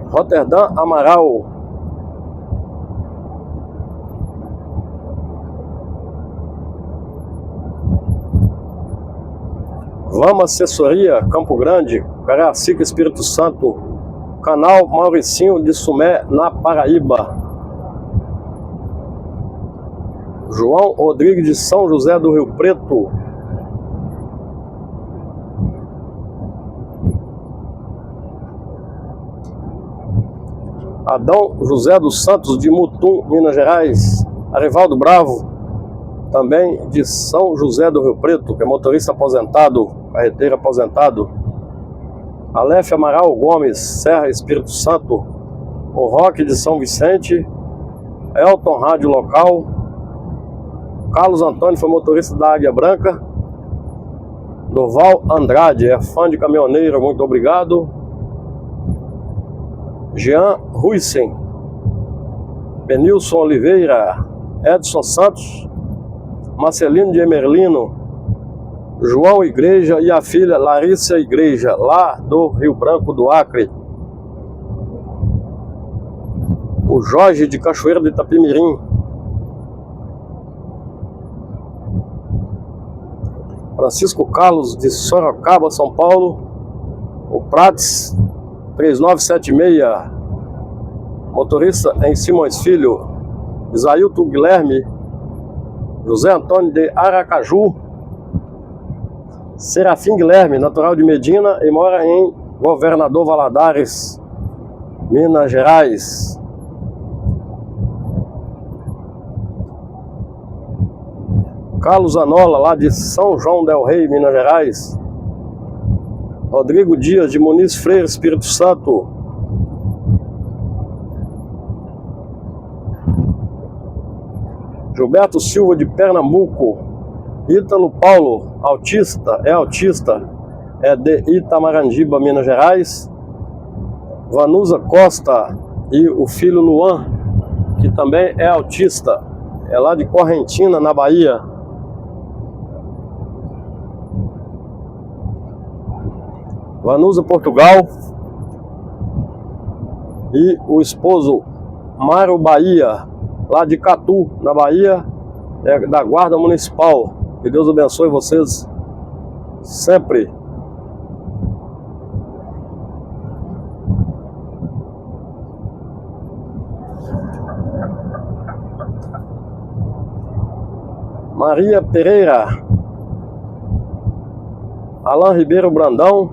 Roterdã Amaral. Vamos Assessoria, Campo Grande, Caracica, Espírito Santo. Canal Mauricinho de Sumé, na Paraíba. João Rodrigues de São José do Rio Preto. Adão José dos Santos de Mutum, Minas Gerais. Arivaldo Bravo, também de São José do Rio Preto, que é motorista aposentado, carreteiro aposentado. Aleph Amaral Gomes, Serra, Espírito Santo. O Roque de São Vicente. Elton Rádio Local. Carlos Antônio foi motorista da Águia Branca. Doval Andrade, é fã de caminhoneiro, muito obrigado. Jean Ruisen, Benilson Oliveira, Edson Santos, Marcelino de Emerlino, João Igreja e a filha Larissa Igreja, lá do Rio Branco do Acre. O Jorge de Cachoeira de Itapemirim. Francisco Carlos de Sorocaba, São Paulo. O Prates 3976, motorista em Simões Filho. Isailton Guilherme, José Antônio de Aracaju. Serafim Guilherme, natural de Medina e mora em Governador Valadares, Minas Gerais. Carlos Anola, lá de São João del Rei, Minas Gerais. Rodrigo Dias de Muniz Freire, Espírito Santo. Gilberto Silva de Pernambuco. Ítalo Paulo, autista, é de Itamarandiba, Minas Gerais. Vanusa Costa e o filho Luan, que também é autista, é lá de Correntina, na Bahia. Vanusa, Portugal. E o esposo Mário Bahia, lá de Catu, na Bahia, da Guarda Municipal. Que Deus abençoe vocês sempre. Maria Pereira, Alain Ribeiro Brandão,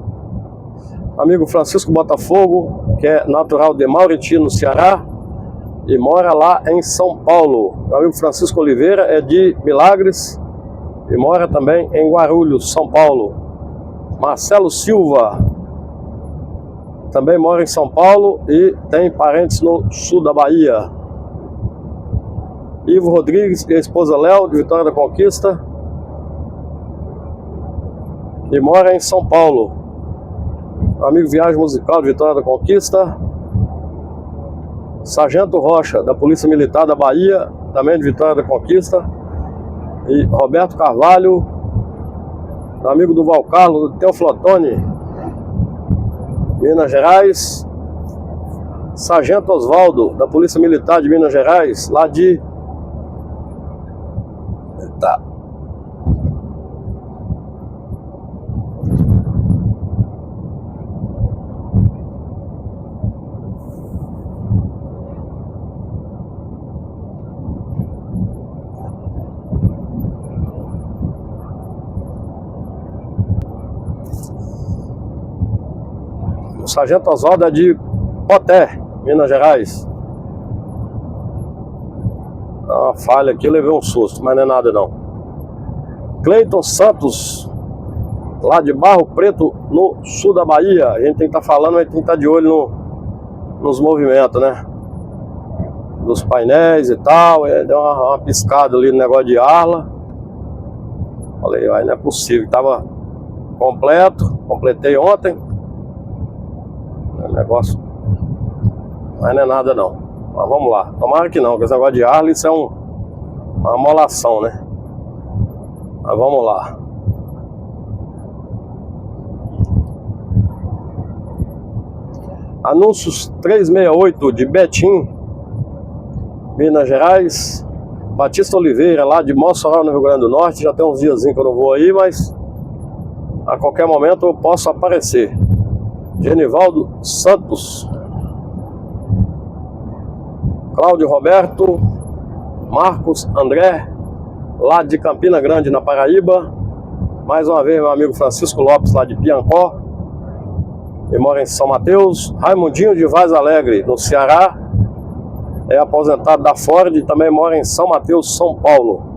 amigo Francisco Botafogo, que é natural de Mauriti, no Ceará, e mora lá em São Paulo. Meu amigo Francisco Oliveira é de Milagres e mora também em Guarulhos, São Paulo. Marcelo Silva também mora em São Paulo e tem parentes no sul da Bahia. Ivo Rodrigues e a esposa Léo, de Vitória da Conquista, e mora em São Paulo. Amigo Viagem Musical de Vitória da Conquista. Sargento Rocha, da Polícia Militar da Bahia, também de Vitória da Conquista. E Roberto Carvalho, amigo do Val Carlos, do Teoflotone, Minas Gerais. Sargento Osvaldo, da Polícia Militar de Minas Gerais, lá de... Tá. O Sargento Osvaldo é de Poté, Minas Gerais. Uma falha aqui, eu levei um susto, mas não é nada não. Cleiton Santos, lá de Barro Preto, no sul da Bahia. A gente tem que estar falando, mas tem que estar de olho nos movimentos, né? Dos painéis e tal. Deu uma piscada ali no negócio de Arla. Falei, não é possível, estava completo, completei ontem. Negócio, mas não é nada não. Mas vamos lá, tomara que não, porque esse negócio de Arla, isso é uma amolação, né? Mas vamos lá. Anúncios 368 de Betim, Minas Gerais. Batista Oliveira, lá de Mossoró, no Rio Grande do Norte. Já tem uns diazinhos que eu não vou aí, mas a qualquer momento eu posso aparecer. Genivaldo Santos, Cláudio Roberto, Marcos André, lá de Campina Grande, na Paraíba. Mais uma vez meu amigo Francisco Lopes, lá de Piancó, ele mora em São Mateus. Raimundinho de Vaz Alegre, no Ceará, é aposentado da Ford e também mora em São Mateus, São Paulo.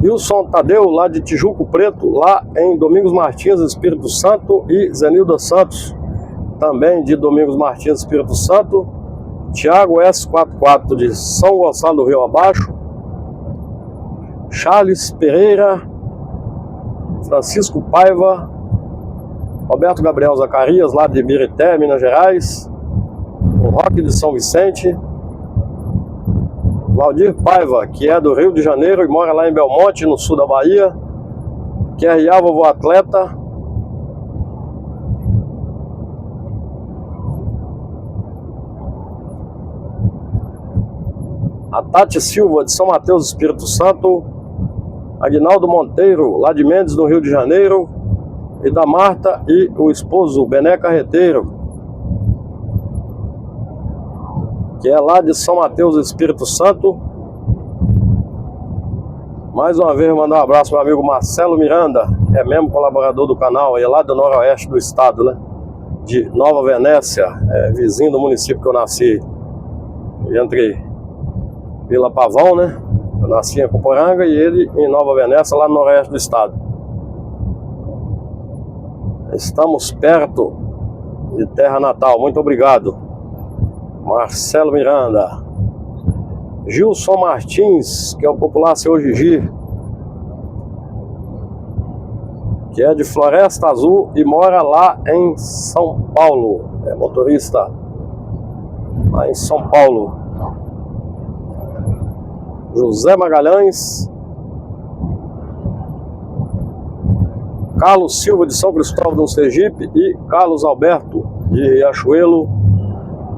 Wilson Tadeu, lá de Tijuco Preto, lá em Domingos Martins, Espírito Santo. E Zenilda Santos, também de Domingos Martins, Espírito Santo. Tiago S44, de São Gonçalo do Rio Abaixo. Charles Pereira, Francisco Paiva, Roberto Gabriel Zacarias, lá de Birité, Minas Gerais. O Roque de São Vicente. Valdir Paiva, que é do Rio de Janeiro e mora lá em Belmonte, no sul da Bahia. QRA Vovô Atleta. A Tati Silva, de São Mateus, Espírito Santo. Aguinaldo Monteiro, lá de Mendes, no Rio de Janeiro. E da Marta e o esposo, Bené Carreteiro, que é lá de São Mateus, Espírito Santo. Mais uma vez, mandar um abraço ao meu amigo Marcelo Miranda, que é mesmo colaborador do canal, é lá do noroeste do estado, né? De Nova Venécia, vizinho do município que eu nasci, entre Vila Pavão, né? Eu nasci em Coporanga e ele em Nova Venécia, lá no noroeste do estado. Estamos perto de terra natal, muito obrigado. Marcelo Miranda. Gilson Martins, que é o popular Seu Gigi, que é de Floresta Azul e mora lá em São Paulo. É motorista lá em São Paulo. José Magalhães. Carlos Silva, de São Cristóvão do Sergipe. E Carlos Alberto, de Riachuelo,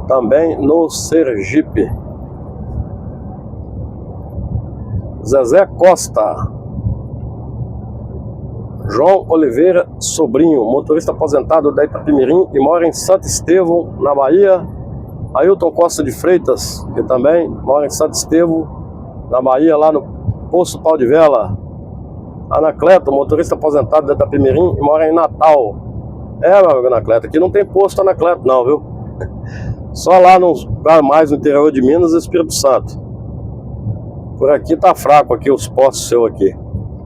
também no Sergipe. Zezé Costa, João Oliveira Sobrinho, motorista aposentado da Itapimirim e mora em Santo Estevão, na Bahia. Ailton Costa de Freitas, que também mora em Santo Estevão, na Bahia, lá no Poço Pau de Vela. Anacleto, motorista aposentado da Itapimirim e mora em Natal. Meu amigo Anacleto, aqui não tem posto Anacleto não, viu? Só lá nos lugares mais no interior de Minas e Espírito Santo. Por aqui tá fraco aqui os postos seu aqui.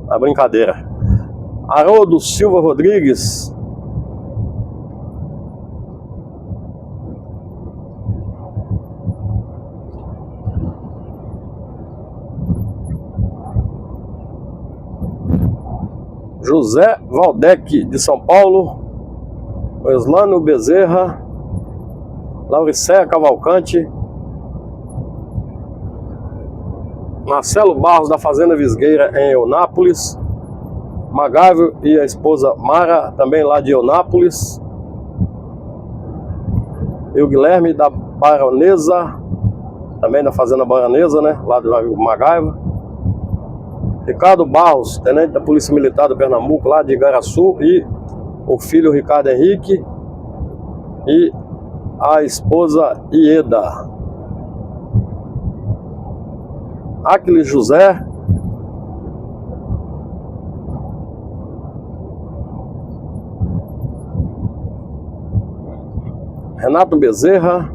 A brincadeira. Haroldo Silva Rodrigues. José Valdec, de São Paulo. Eslânio Bezerra. Lauricéia Cavalcante. Marcelo Barros, da Fazenda Visgueira, em Eunápolis. Magávio e a esposa Mara, também lá de Eunápolis. E o Guilherme da Baronesa, também da Fazenda Baronesa, né? Lá do Magávio. Ricardo Barros, tenente da Polícia Militar do Pernambuco, lá de Igaraçu. E o filho Ricardo Henrique. E a esposa Ieda. Aquiles José. Renato Bezerra.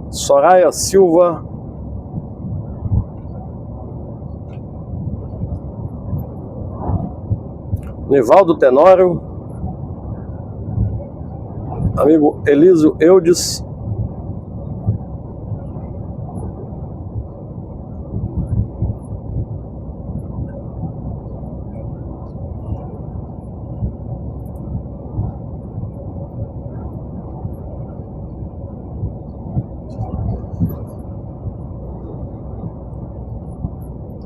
Soraya Silva. Nivaldo Tenório. Amigo Elísio Eudes.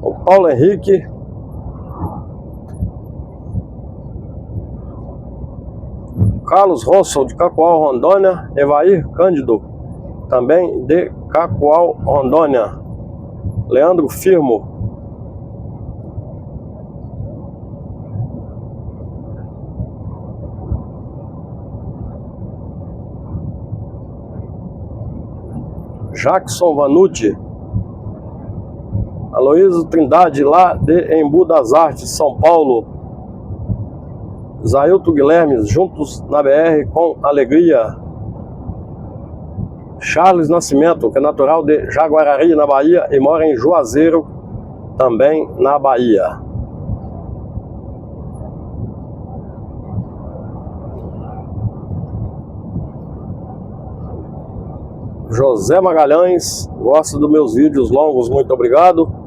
O Paulo Henrique. Carlos Rossel, de Cacoal, Rondônia. Evair Cândido, também de Cacoal, Rondônia. Leandro Firmo. Jackson Vanucci. Aloysio Trindade, lá de Embu das Artes, São Paulo. Zailton Guilherme, juntos na BR com alegria. Charles Nascimento, que é natural de Jaguarari, na Bahia, e mora em Juazeiro, também na Bahia. José Magalhães, gosta dos meus vídeos longos, muito obrigado.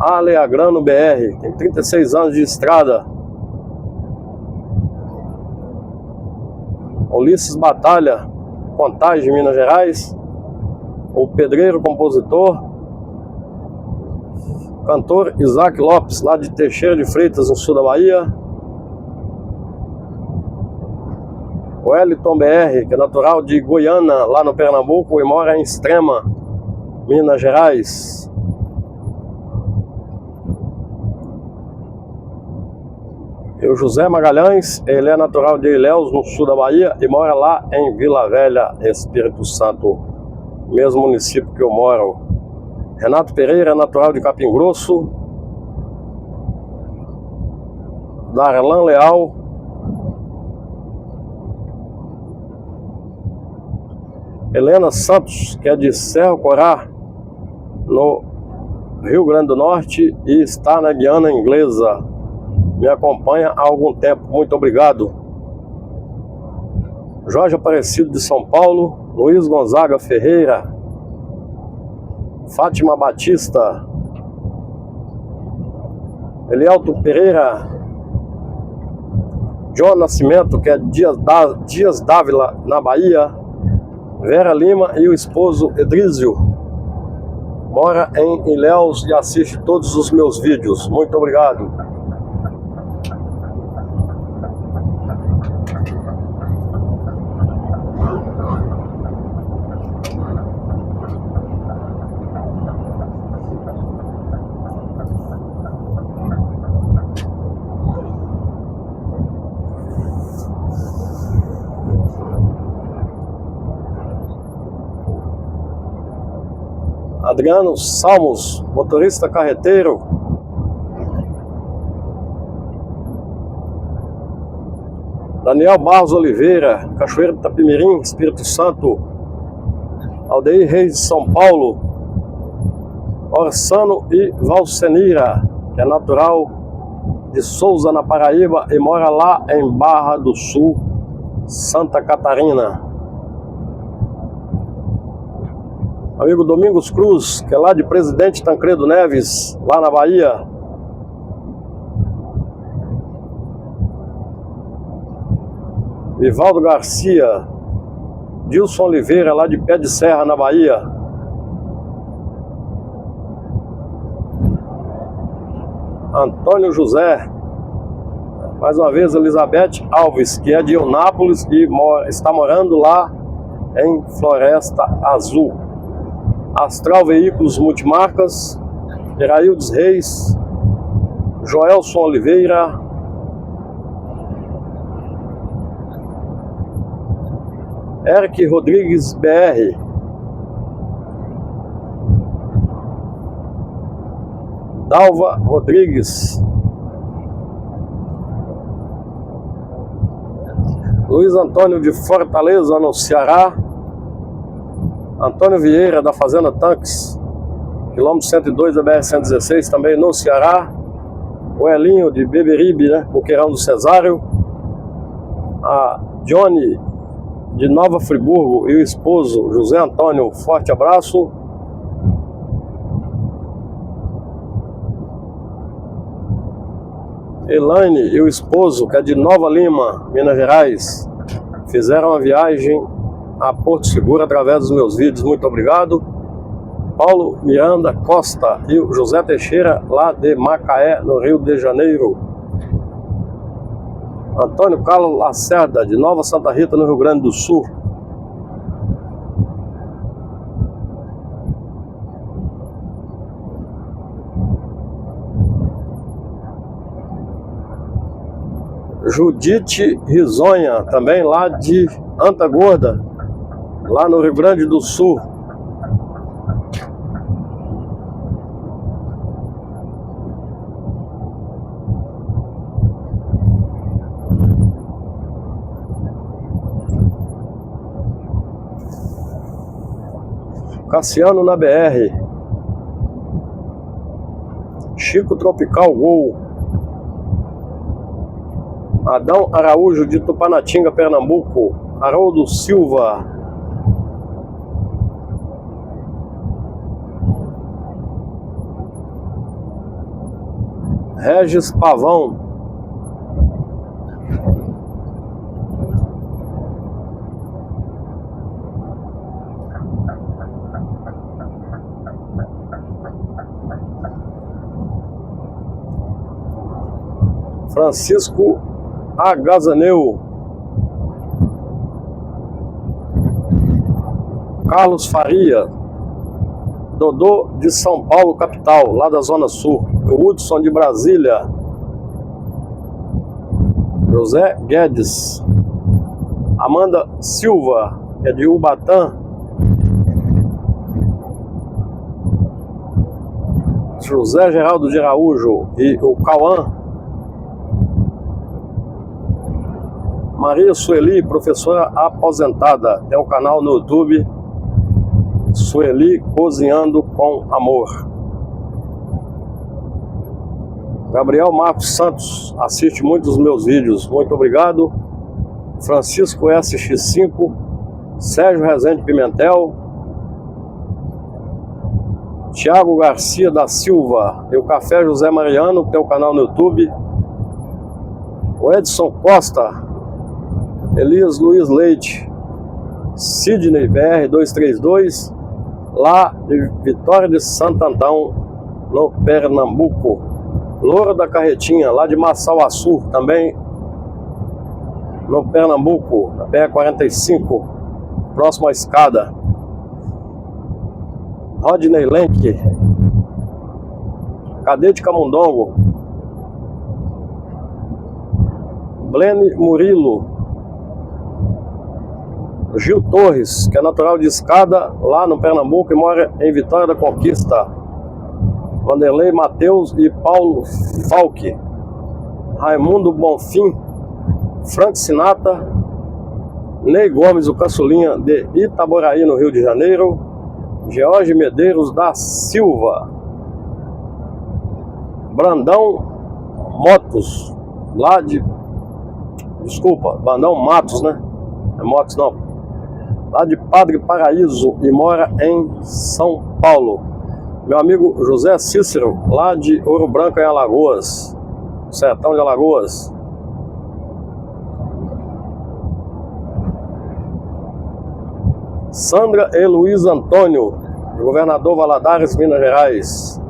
Aleagrano BR, tem 36 anos de estrada. Ulisses Batalha, Contagem, Minas Gerais. O pedreiro, compositor. Cantor Isaac Lopes, lá de Teixeira de Freitas, no sul da Bahia. Wellington BR, que é natural de Goiânia, lá no Pernambuco, e mora em Extrema, Minas Gerais. E o José Magalhães, ele é natural de Ilhéus, no sul da Bahia, e mora lá em Vila Velha, Espírito Santo, mesmo município que eu moro. Renato Pereira, natural de Capim Grosso. Darlan Leal. Helena Santos, que é de Cerro Corá, no Rio Grande do Norte, e está na Guiana Inglesa. Me acompanha há algum tempo, muito obrigado. Jorge Aparecido, de São Paulo. Luiz Gonzaga Ferreira. Fátima Batista. Elielto Pereira. John Nascimento, que é Dias Dávila, na Bahia. Vera Lima e o esposo Edrísio. Mora em Ilhéus e assiste todos os meus vídeos. Muito obrigado. Adriano Salmos, motorista carreteiro. Daniel Barros Oliveira, Cachoeiro de Itapimirim, Espírito Santo. Aldeir Reis de São Paulo. Orsano e Valcenira, que é natural de Souza, na Paraíba, e mora lá em Barra do Sul, Santa Catarina. Amigo Domingos Cruz, que é lá de Presidente Tancredo Neves, lá na Bahia. Vivaldo Garcia, Dilson Oliveira, lá de Pé de Serra, na Bahia. Antônio José, mais uma vez Elizabeth Alves, que é de Eunápolis e está morando lá em Floresta Azul. Astral Veículos Multimarcas, Iraildes Reis, Joelson Oliveira, Eric Rodrigues BR, Dalva Rodrigues, Luiz Antônio de Fortaleza, no Ceará, Antônio Vieira, da Fazenda Tanques, quilômetro 102 da BR-116, também no Ceará, o Elinho de Beberibe, né, Boqueirão do Cesário, a Johnny de Nova Friburgo e o esposo José Antônio, forte abraço. Elaine e o esposo, que é de Nova Lima, Minas Gerais, fizeram a viagem a Porto Seguro através dos meus vídeos, muito obrigado. Paulo Miranda Costa e o José Teixeira, lá de Macaé, no Rio de Janeiro. Antônio Carlos Lacerda, de Nova Santa Rita, no Rio Grande do Sul. Judite Risonha, também lá de Antagorda, lá no Rio Grande do Sul. Cassiano na BR. Chico Tropical Gol. Adão Araújo de Tupanatinga, Pernambuco. Haroldo Silva. Regis Pavão. Francisco Agazaneu. Carlos Faria. Dodô de São Paulo, capital, lá da Zona Sul. Hudson de Brasília. José Guedes. Amanda Silva, que é de Ubatã. José Geraldo de Araújo e o Cauã. Maria Sueli, professora aposentada, tem um canal no YouTube, Sueli Cozinhando com Amor. Gabriel Marcos Santos, assiste muitos dos meus vídeos, muito obrigado. Francisco SX5, Sérgio Rezende Pimentel, Tiago Garcia da Silva e o Café José Mariano, que tem um canal no YouTube. O Edson Costa, Elias Luiz Leite, Sidney BR-232, lá de Vitória de Santo Antão, no Pernambuco. Loura da Carretinha, lá de Massauaçu, também no Pernambuco, na BR-45, próximo à escada. Rodney Lenk, Cadete Camundongo. Blene Murilo, Gil Torres, que é natural de Escada, lá no Pernambuco, e mora em Vitória da Conquista. Vanderlei Matheus e Paulo Falque. Raimundo Bonfim, Frank Sinata, Ney Gomes, o caçulinha de Itaboraí, no Rio de Janeiro. George Medeiros da Silva. Brandão Motos, lá de... Desculpa, Brandão Matos, né? É Motos não. Lá de Padre Paraíso e mora em São Paulo. Meu amigo José Cícero, lá de Ouro Branco, em Alagoas, sertão de Alagoas. Sandra e Luiz Antônio, governador Valadares, Minas Gerais.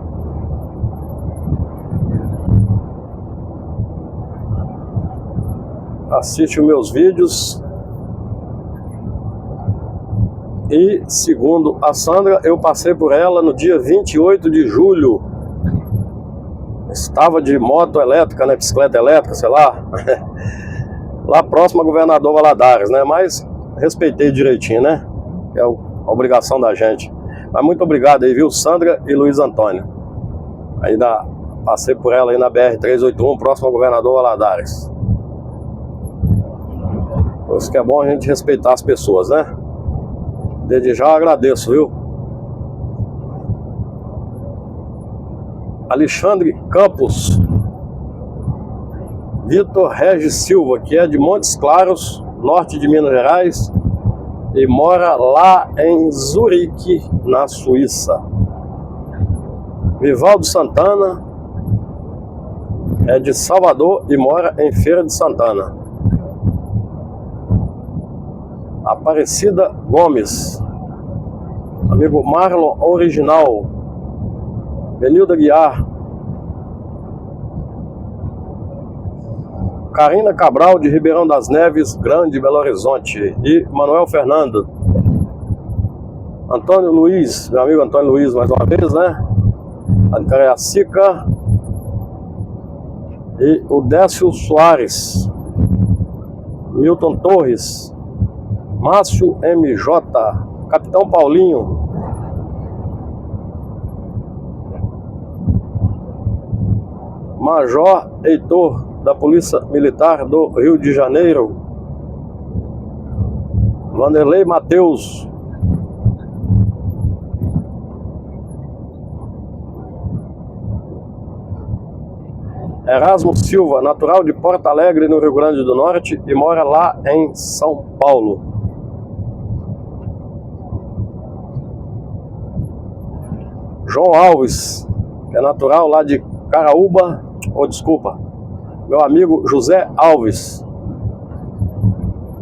Assiste os meus vídeos. E, segundo a Sandra, eu passei por ela no dia 28 de julho. Estava de moto elétrica, né? Bicicleta elétrica, sei lá. Lá próximo a governador Valadares, né? Mas respeitei direitinho, né? É a obrigação da gente. Mas muito obrigado aí, viu, Sandra e Luiz Antônio. Ainda passei por ela aí na BR-381, próximo ao governador Valadares. Por isso que é bom a gente respeitar as pessoas, né? Desde já eu agradeço, viu? Alexandre Campos, Vitor Regis Silva, que é de Montes Claros, norte de Minas Gerais, e mora lá em Zurique, na Suíça. Vivaldo Santana é de Salvador e mora em Feira de Santana. Aparecida Gomes, amigo Marlon Original, Benilda Guiar, Karina Cabral de Ribeirão das Neves, Grande Belo Horizonte, e Manuel Fernando. Antônio Luiz, meu amigo Antônio Luiz mais uma vez, né? A de Cariacica. E o Décio Soares, Milton Torres, Márcio MJ, Capitão Paulinho, Major Heitor, da Polícia Militar do Rio de Janeiro, Vanderlei Matheus, Erasmo Silva, natural de Porto Alegre, no Rio Grande do Norte, e mora lá em São Paulo. João Alves, que é natural lá de Caraúba, meu amigo José Alves,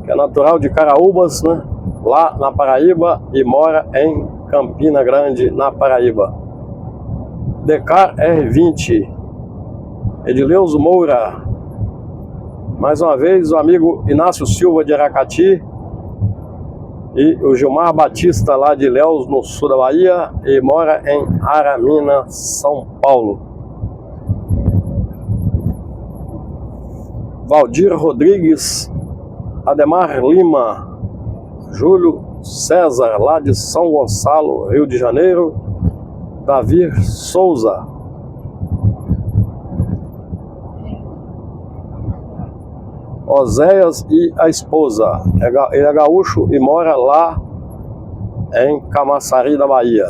que é natural de Caraúbas, né, lá na Paraíba, e mora em Campina Grande, na Paraíba. Decar R20, Edileuzo Moura, mais uma vez o amigo Inácio Silva de Aracati, e o Gilmar Batista, lá de Ilhéus, no sul da Bahia, e mora em Aramina, São Paulo. Valdir Rodrigues, Ademar Lima, Júlio César, lá de São Gonçalo, Rio de Janeiro. Davi Souza, Oséias e a esposa. Ele é gaúcho e mora lá em Camaçari, da Bahia.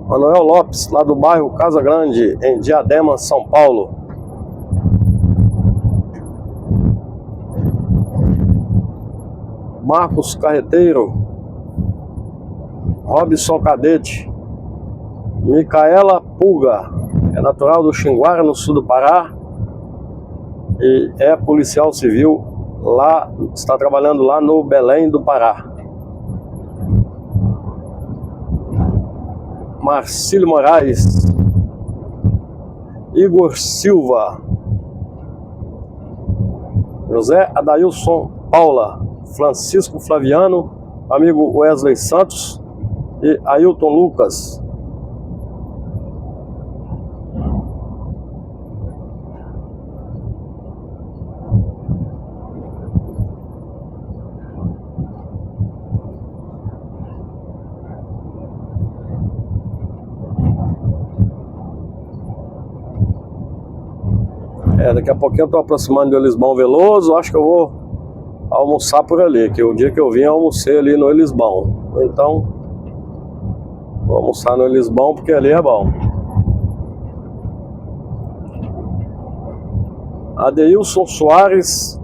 Manuel Lopes, lá do bairro Casa Grande, em Diadema, São Paulo. Marcos Carreteiro, Robson Cadete, Micaela Pulga, é natural do Xinguara, no sul do Pará, e é policial civil lá, está trabalhando lá no Belém do Pará. Marcílio Moraes, Igor Silva, José Adailson Paula, Francisco Flaviano, amigo Wesley Santos e Ailton Lucas. Daqui a pouquinho eu tô aproximando de Elisbão Veloso. Acho que eu vou almoçar por ali, que o dia que eu vim eu almocei ali no Elisbão. Então vou almoçar no Elisbão porque ali é bom. Adeilson Soares,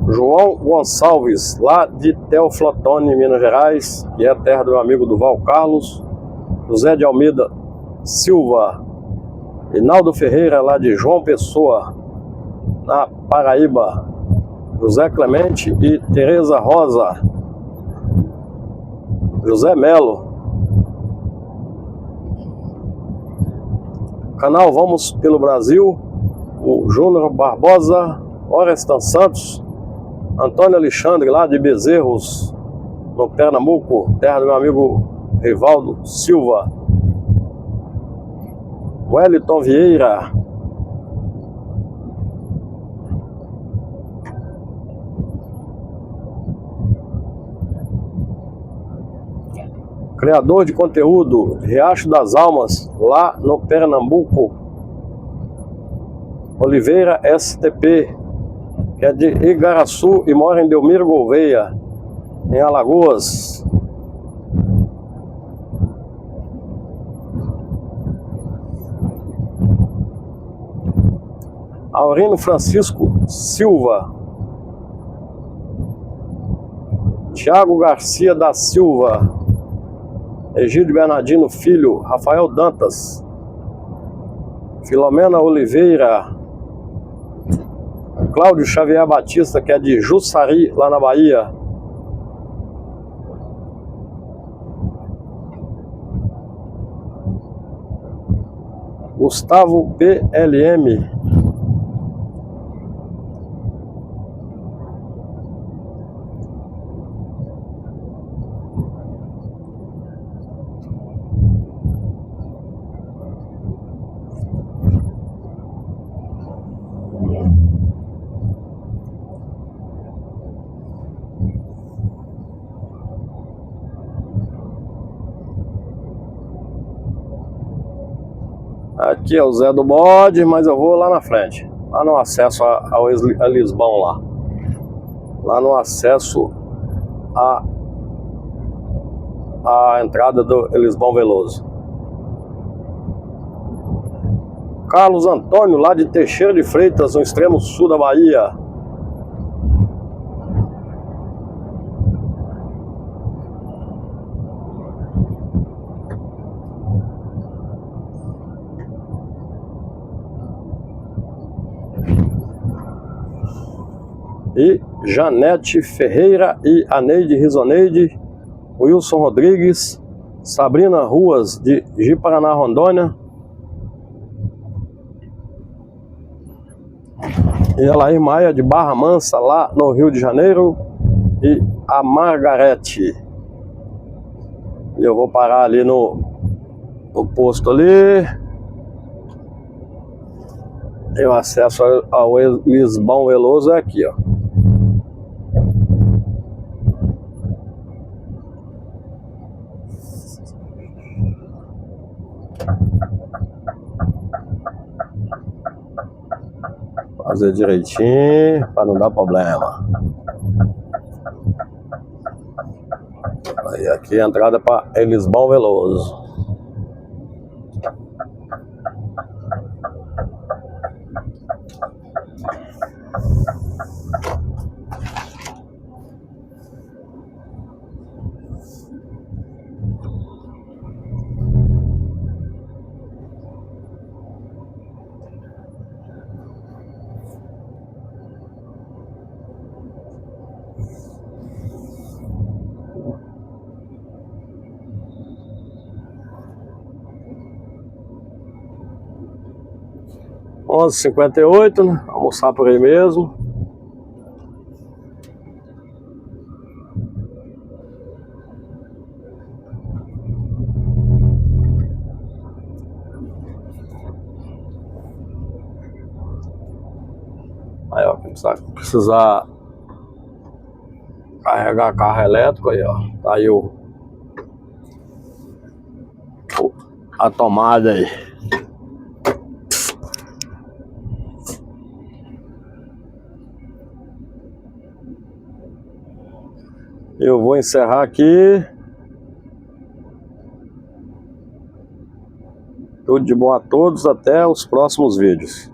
João Gonçalves, lá de Teoflotone, Minas Gerais, que é a terra do meu amigo Duval Carlos. José de Almeida Silva, Hinaldo Ferreira, lá de João Pessoa, na Paraíba. José Clemente e Tereza Rosa. José Melo. Canal Vamos pelo Brasil, o Júnior Barbosa, Orestan Santos, Antônio Alexandre, lá de Bezerros, no Pernambuco, terra do meu amigo Rivaldo Silva. Wellington Vieira. Criador de conteúdo, Riacho das Almas, lá no Pernambuco. Oliveira STP, que é de Igaraçu e mora em Delmiro Gouveia, em Alagoas. Aurino Francisco Silva. Tiago Garcia da Silva. Egídio Bernardino Filho. Rafael Dantas. Filomena Oliveira. Cláudio Xavier Batista, que é de Jussari, lá na Bahia. Gustavo PLM. Aqui é o Zé do Bode, mas eu vou lá na frente. Lá no acesso ao Elisbão lá. Lá no acesso à entrada do Elisbão Veloso. Carlos Antônio, lá de Teixeira de Freitas, no extremo sul da Bahia. E Janete Ferreira e Aneide Risoneide, Wilson Rodrigues, Sabrina Ruas de Ji-Paraná, Rondônia, e Elair Maia de Barra Mansa, lá no Rio de Janeiro, e a Margarete. E eu vou parar ali no posto ali. E o acesso ao Elisbão Veloso é aqui, ó. Fazer direitinho para não dar problema. Aí aqui a entrada para Elisbão Veloso. Onze h 58, né? Almoçar por aí mesmo. Aí, ó, precisar carregar carro elétrico aí, ó. Tá aí a tomada aí. Eu vou encerrar aqui. Tudo de bom a todos, até os próximos vídeos.